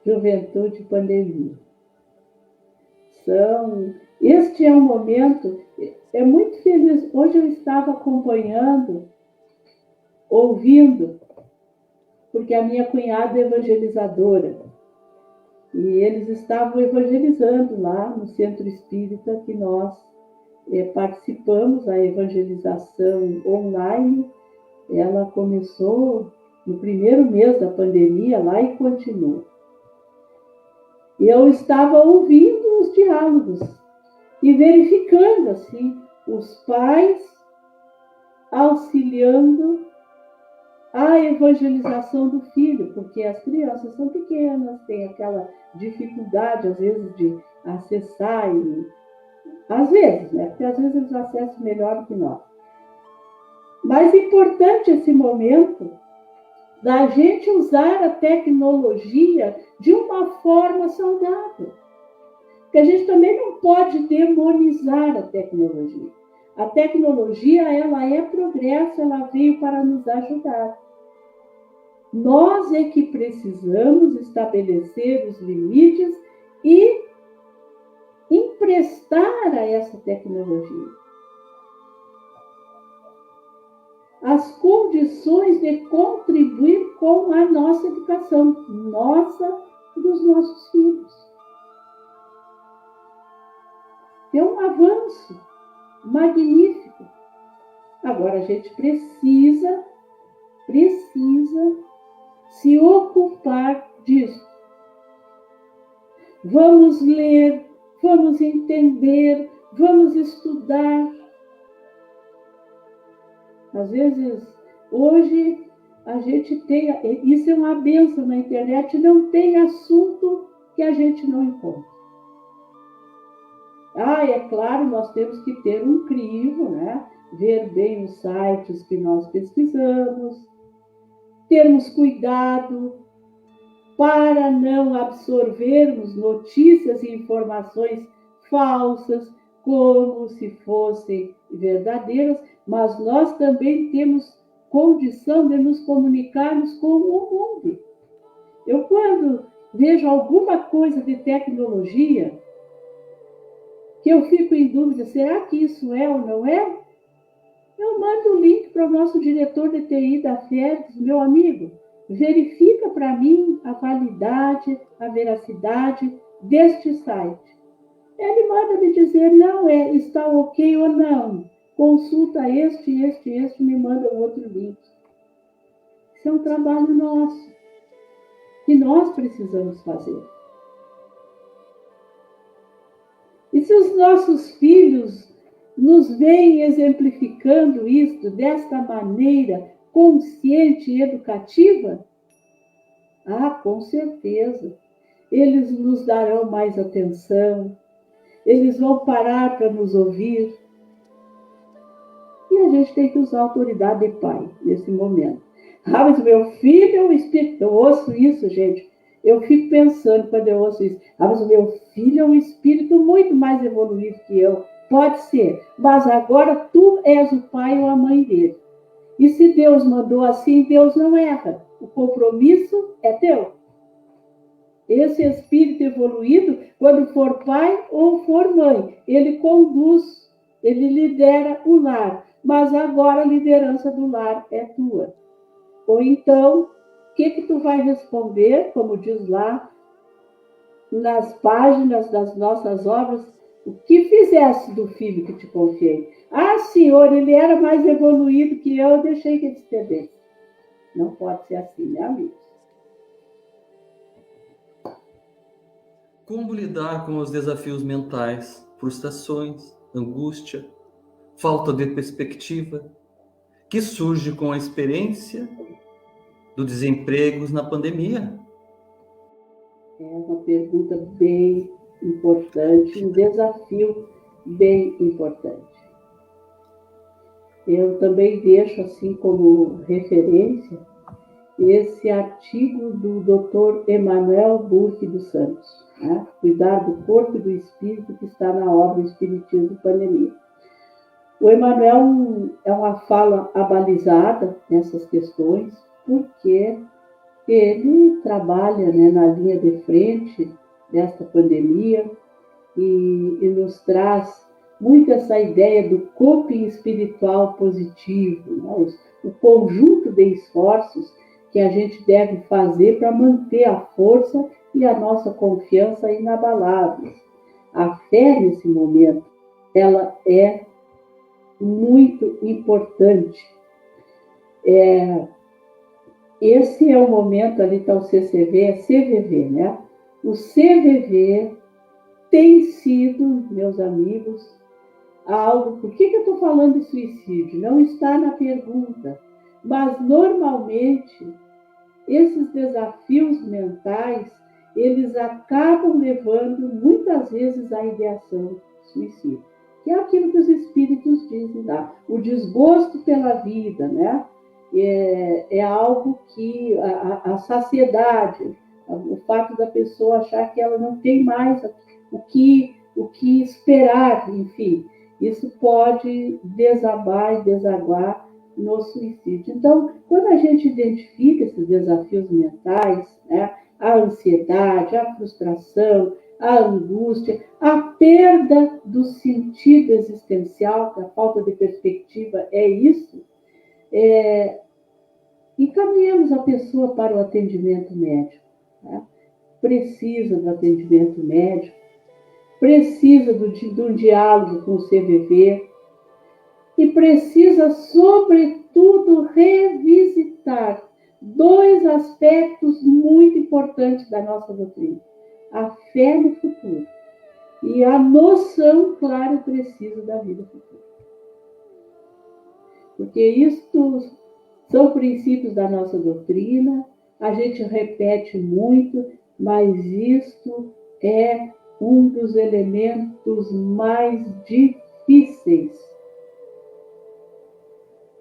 Juventude e Pandemia. Este é um momento, é muito feliz. Hoje eu estava acompanhando, ouvindo, porque a minha cunhada é evangelizadora, e eles estavam evangelizando lá no Centro Espírita que nós participamos, a evangelização online. Ela começou no primeiro mês da pandemia lá e continua. E eu estava ouvindo os diálogos e verificando assim os pais auxiliando a evangelização do filho, porque as crianças são pequenas, têm aquela dificuldade às vezes de acessar e às vezes, né? Porque às vezes eles acessam melhor do que nós. Mas é importante esse momento da gente usar a tecnologia de uma forma saudável. Porque a gente também não pode demonizar a tecnologia. A tecnologia, ela é progresso, ela veio para nos ajudar. Nós é que precisamos estabelecer os limites e emprestar a essa tecnologia as condições de contribuir com a nossa educação, nossa e dos nossos filhos. É um avanço magnífico. Agora a gente precisa se ocupar disso. Vamos ler, vamos entender, vamos estudar. Às vezes, hoje, a gente tem... Isso é uma bênção na internet, não tem assunto que a gente não encontra. É claro, nós temos que ter um crivo, né? Ver bem os sites que nós pesquisamos, termos cuidado para não absorvermos notícias e informações falsas como se fossem verdadeiras, mas nós também temos condição de nos comunicarmos com o mundo. Eu, quando vejo alguma coisa de tecnologia, que eu fico em dúvida, será que isso é ou não é? Eu mando o link para o nosso diretor de TI da Félix, meu amigo, verifica para mim a validade, a veracidade deste site. Ele manda me dizer, não está ok ou não. Consulta este, me manda outro link. Isso é um trabalho nosso, que nós precisamos fazer. E se os nossos filhos nos veem exemplificando isso desta maneira consciente e educativa, com certeza, eles nos darão mais atenção, eles vão parar para nos ouvir. E a gente tem que usar a autoridade de pai nesse momento. Mas o meu filho é um espírito. Eu ouço isso, gente. Eu fico pensando quando eu ouço isso. Mas o meu filho é um espírito muito mais evoluído que eu. Pode ser, mas agora tu és o pai ou a mãe dele. E se Deus mandou assim, Deus não erra. O compromisso é teu. Esse espírito evoluído, quando for pai ou for mãe, ele conduz, ele lidera o lar. Mas agora a liderança do lar é tua. Ou então, o que tu vai responder, como diz lá, nas páginas das nossas obras, o que fizeste do filho que te confiei? Ah, senhor, ele era mais evoluído que eu deixei que ele se perdesse. Não pode ser assim, né, amigos? Como lidar com os desafios mentais, frustrações, angústia, falta de perspectiva, que surge com a experiência do desemprego na pandemia? É uma pergunta bem importante, um desafio bem importante. Eu também deixo assim como referência esse artigo do Dr. Emanuel Burke dos Santos, né? Cuidar do corpo e do espírito, que está na obra Espiritismo e Pandemia. O Emanuel é uma fala abalizada nessas questões, porque ele trabalha, né, na linha de frente desta pandemia e nos traz muito essa ideia do coping espiritual positivo, né? O conjunto de esforços que a gente deve fazer para manter a força e a nossa confiança inabaláveis. A fé, nesse momento, ela é muito importante. Esse é o momento, ali está o CCV, é CVV, né? O CVV tem sido, meus amigos, algo... Por que eu estou falando de suicídio? Não está na pergunta, mas normalmente esses desafios mentais, eles acabam levando muitas vezes à ideação suicida, que é aquilo que os espíritos dizem lá, o desgosto pela vida, né? É algo que a saciedade, o fato da pessoa achar que ela não tem mais o que esperar, enfim, isso pode desabar e desaguar no suicídio. Então, quando a gente identifica esses desafios mentais, né, a ansiedade, a frustração, a angústia, a perda do sentido existencial, que a falta de perspectiva é isso, encaminhamos a pessoa para o atendimento médico, né? Precisa do atendimento médico, precisa de um diálogo com o CVV e precisa, sobretudo, revisitar dois aspectos muito importantes da nossa doutrina: a fé no futuro e a noção clara e precisa da vida futura. Porque isto são princípios da nossa doutrina, a gente repete muito, mas isto é um dos elementos mais difíceis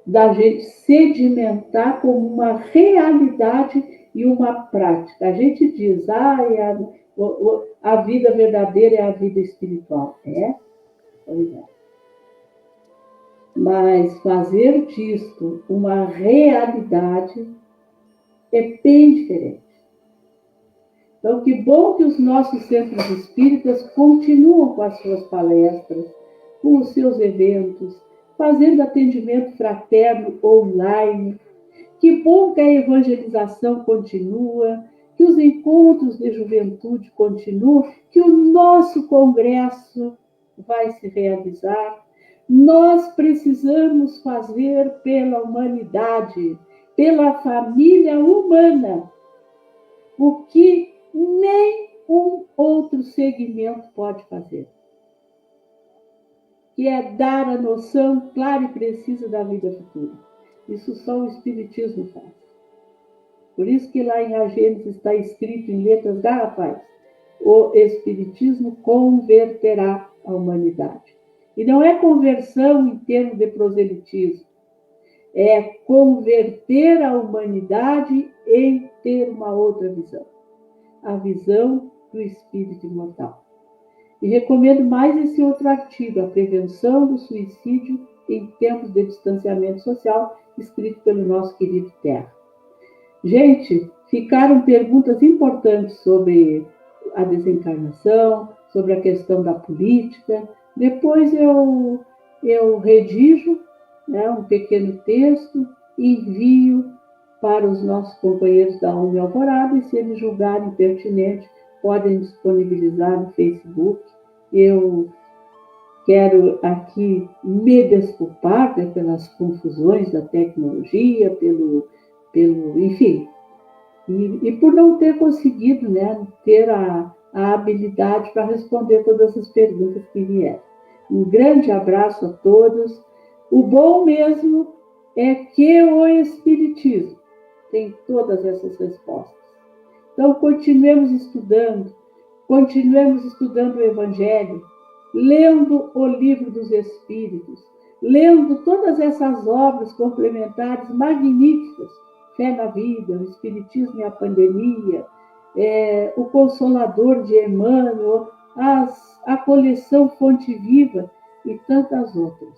da gente sedimentar como uma realidade e uma prática. A gente diz, a vida verdadeira é a vida espiritual. Pois é. Mas fazer disto uma realidade é bem diferente. Então, que bom que os nossos centros espíritas continuam com as suas palestras, com os seus eventos, fazendo atendimento fraterno online. Que bom que a evangelização continua, que os encontros de juventude continuam, que o nosso congresso vai se realizar. Nós precisamos fazer pela humanidade, pela família humana, o que nem um outro segmento pode fazer, que é dar a noção clara e precisa da vida futura. Isso só o Espiritismo faz. Por isso que lá em A Gênesis está escrito em letras garrafais: o Espiritismo converterá a humanidade. E não é conversão em termos de proselitismo, é converter a humanidade em ter uma outra visão, a visão do espírito imortal. E recomendo mais esse outro artigo, A Prevenção do Suicídio em Tempos de Distanciamento Social, escrito pelo nosso querido Terra. Gente, ficaram perguntas importantes sobre a desencarnação, sobre a questão da política. Depois eu redijo, né, um pequeno texto e envio para os nossos companheiros da UME Alvorada, e se eles julgarem pertinente, podem disponibilizar no Facebook. Eu quero aqui me desculpar, né, pelas confusões da tecnologia, enfim, e por não ter conseguido, né, ter a habilidade para responder todas as perguntas que vieram. Um grande abraço a todos. O bom mesmo é que o Espiritismo tem todas essas respostas. Então, continuemos estudando o Evangelho, lendo o Livro dos Espíritos, lendo todas essas obras complementares magníficas, Fé na Vida, o Espiritismo e a Pandemia, o Consolador de Emmanuel, a coleção Fonte Viva e tantas outras.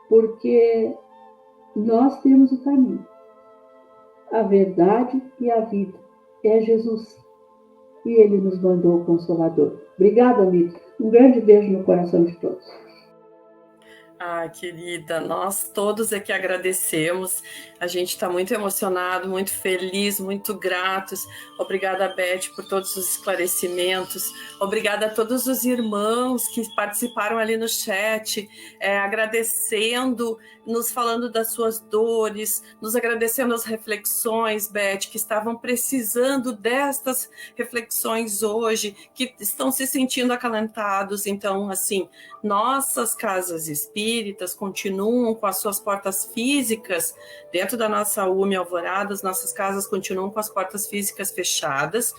Porque nós temos o caminho, a verdade e a vida. É Jesus. E Ele nos mandou o Consolador. Obrigada, amigo. Um grande beijo no coração de todos. Ah, querida, nós todos aqui agradecemos. A gente está muito emocionado, muito feliz, muito gratos. Obrigada, Beth, por todos os esclarecimentos. Obrigada a todos os irmãos que participaram ali no chat, agradecendo, nos falando das suas dores, nos agradecendo as reflexões, Beth, que estavam precisando destas reflexões hoje, que estão se sentindo acalentados. Então, assim, nossas casas espíritas continuam com as suas portas físicas dentro da nossa UME Alvorada, as nossas casas continuam com as portas físicas fechadas,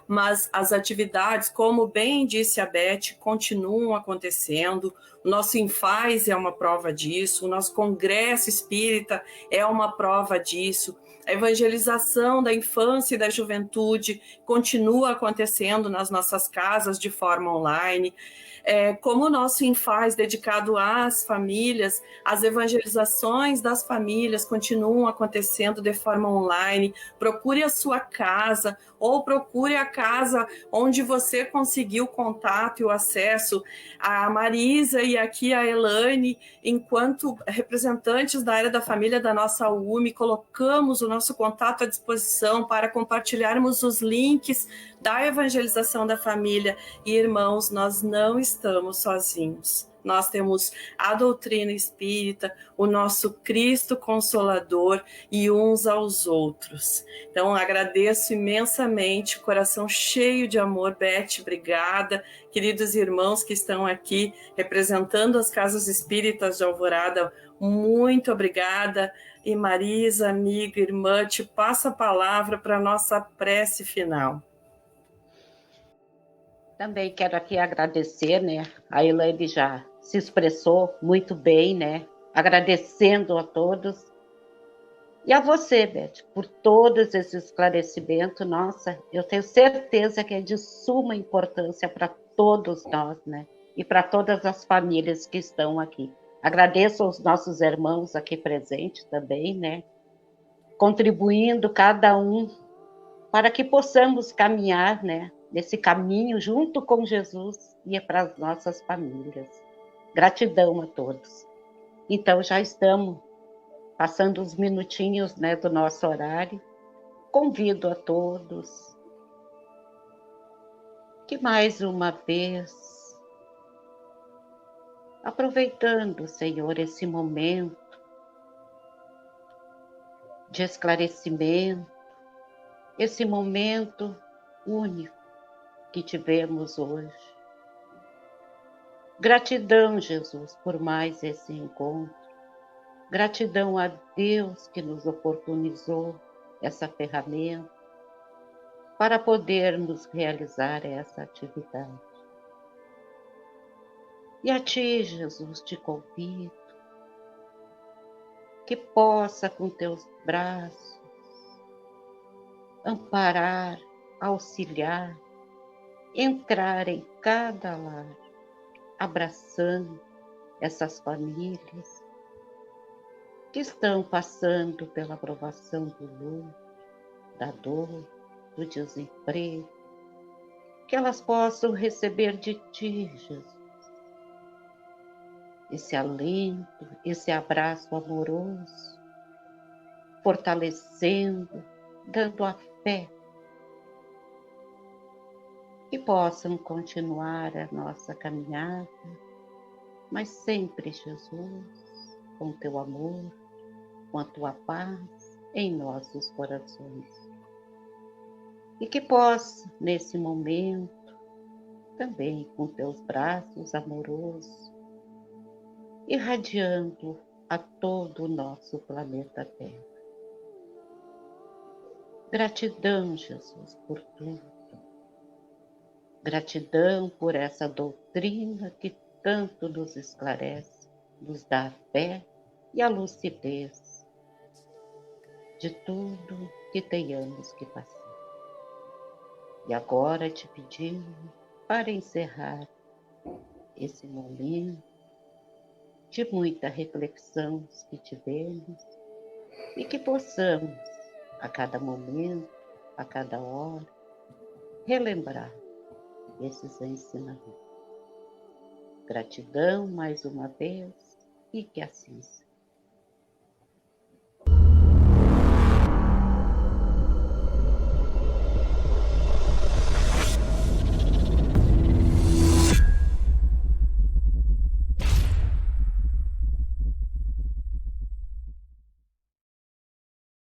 mas as atividades, como bem disse a Beth, continuam acontecendo. O nosso Infaz é uma prova disso, o nosso Congresso Espírita é uma prova disso. A evangelização da infância e da juventude continua acontecendo nas nossas casas de forma online. Como o nosso Infaz dedicado às famílias, as evangelizações das famílias continuam acontecendo de forma online. Procure a sua casa ou procure a casa onde você conseguiu o contato e o acesso. A Marisa e aqui a Elaine, enquanto representantes da área da família da nossa UME, colocamos o nosso contato à disposição para compartilharmos os links da evangelização da família. E, irmãos, nós não estamos sozinhos. Nós temos a doutrina espírita, o nosso Cristo Consolador e uns aos outros. Então, agradeço imensamente, coração cheio de amor, Beth, obrigada. Queridos irmãos que estão aqui representando as casas espíritas de Alvorada, muito obrigada. E Marisa, amiga, irmã, te passo a palavra para a nossa prece final. Também quero aqui agradecer, né? A Elaine já se expressou muito bem, né? Agradecendo a todos. E a você, Beth, por todos esses esclarecimentos. Nossa, eu tenho certeza que é de suma importância para todos nós, né? E para todas as famílias que estão aqui. Agradeço aos nossos irmãos aqui presentes também, né? Contribuindo cada um para que possamos caminhar, né? Nesse caminho junto com Jesus e para as nossas famílias. Gratidão a todos. Então, já estamos passando os minutinhos, né, do nosso horário. Convido a todos que mais uma vez, aproveitando, Senhor, esse momento de esclarecimento, esse momento único que tivemos hoje. Gratidão, Jesus, por mais esse encontro. Gratidão a Deus que nos oportunizou essa ferramenta para podermos realizar essa atividade. E a Ti, Jesus, te convido que possa com Teus braços amparar, auxiliar entrar em cada lar, abraçando essas famílias que estão passando pela provação do luto, da dor, do desemprego, que elas possam receber de Ti, Jesus, esse alento, esse abraço amoroso, fortalecendo, dando a fé, que possam continuar a nossa caminhada, mas sempre, Jesus, com Teu amor, com a Tua paz em nossos corações. E que possa, nesse momento, também com Teus braços amorosos, irradiando a todo o nosso planeta Terra. Gratidão, Jesus, por tudo. Gratidão por essa doutrina que tanto nos esclarece, nos dá a fé e a lucidez de tudo que tenhamos que passar. E agora te pedimos para encerrar esse momento de muita reflexão que tivemos e que possamos, a cada momento, a cada hora, relembrar esses ensinamentos. Gratidão mais uma vez e que assim seja.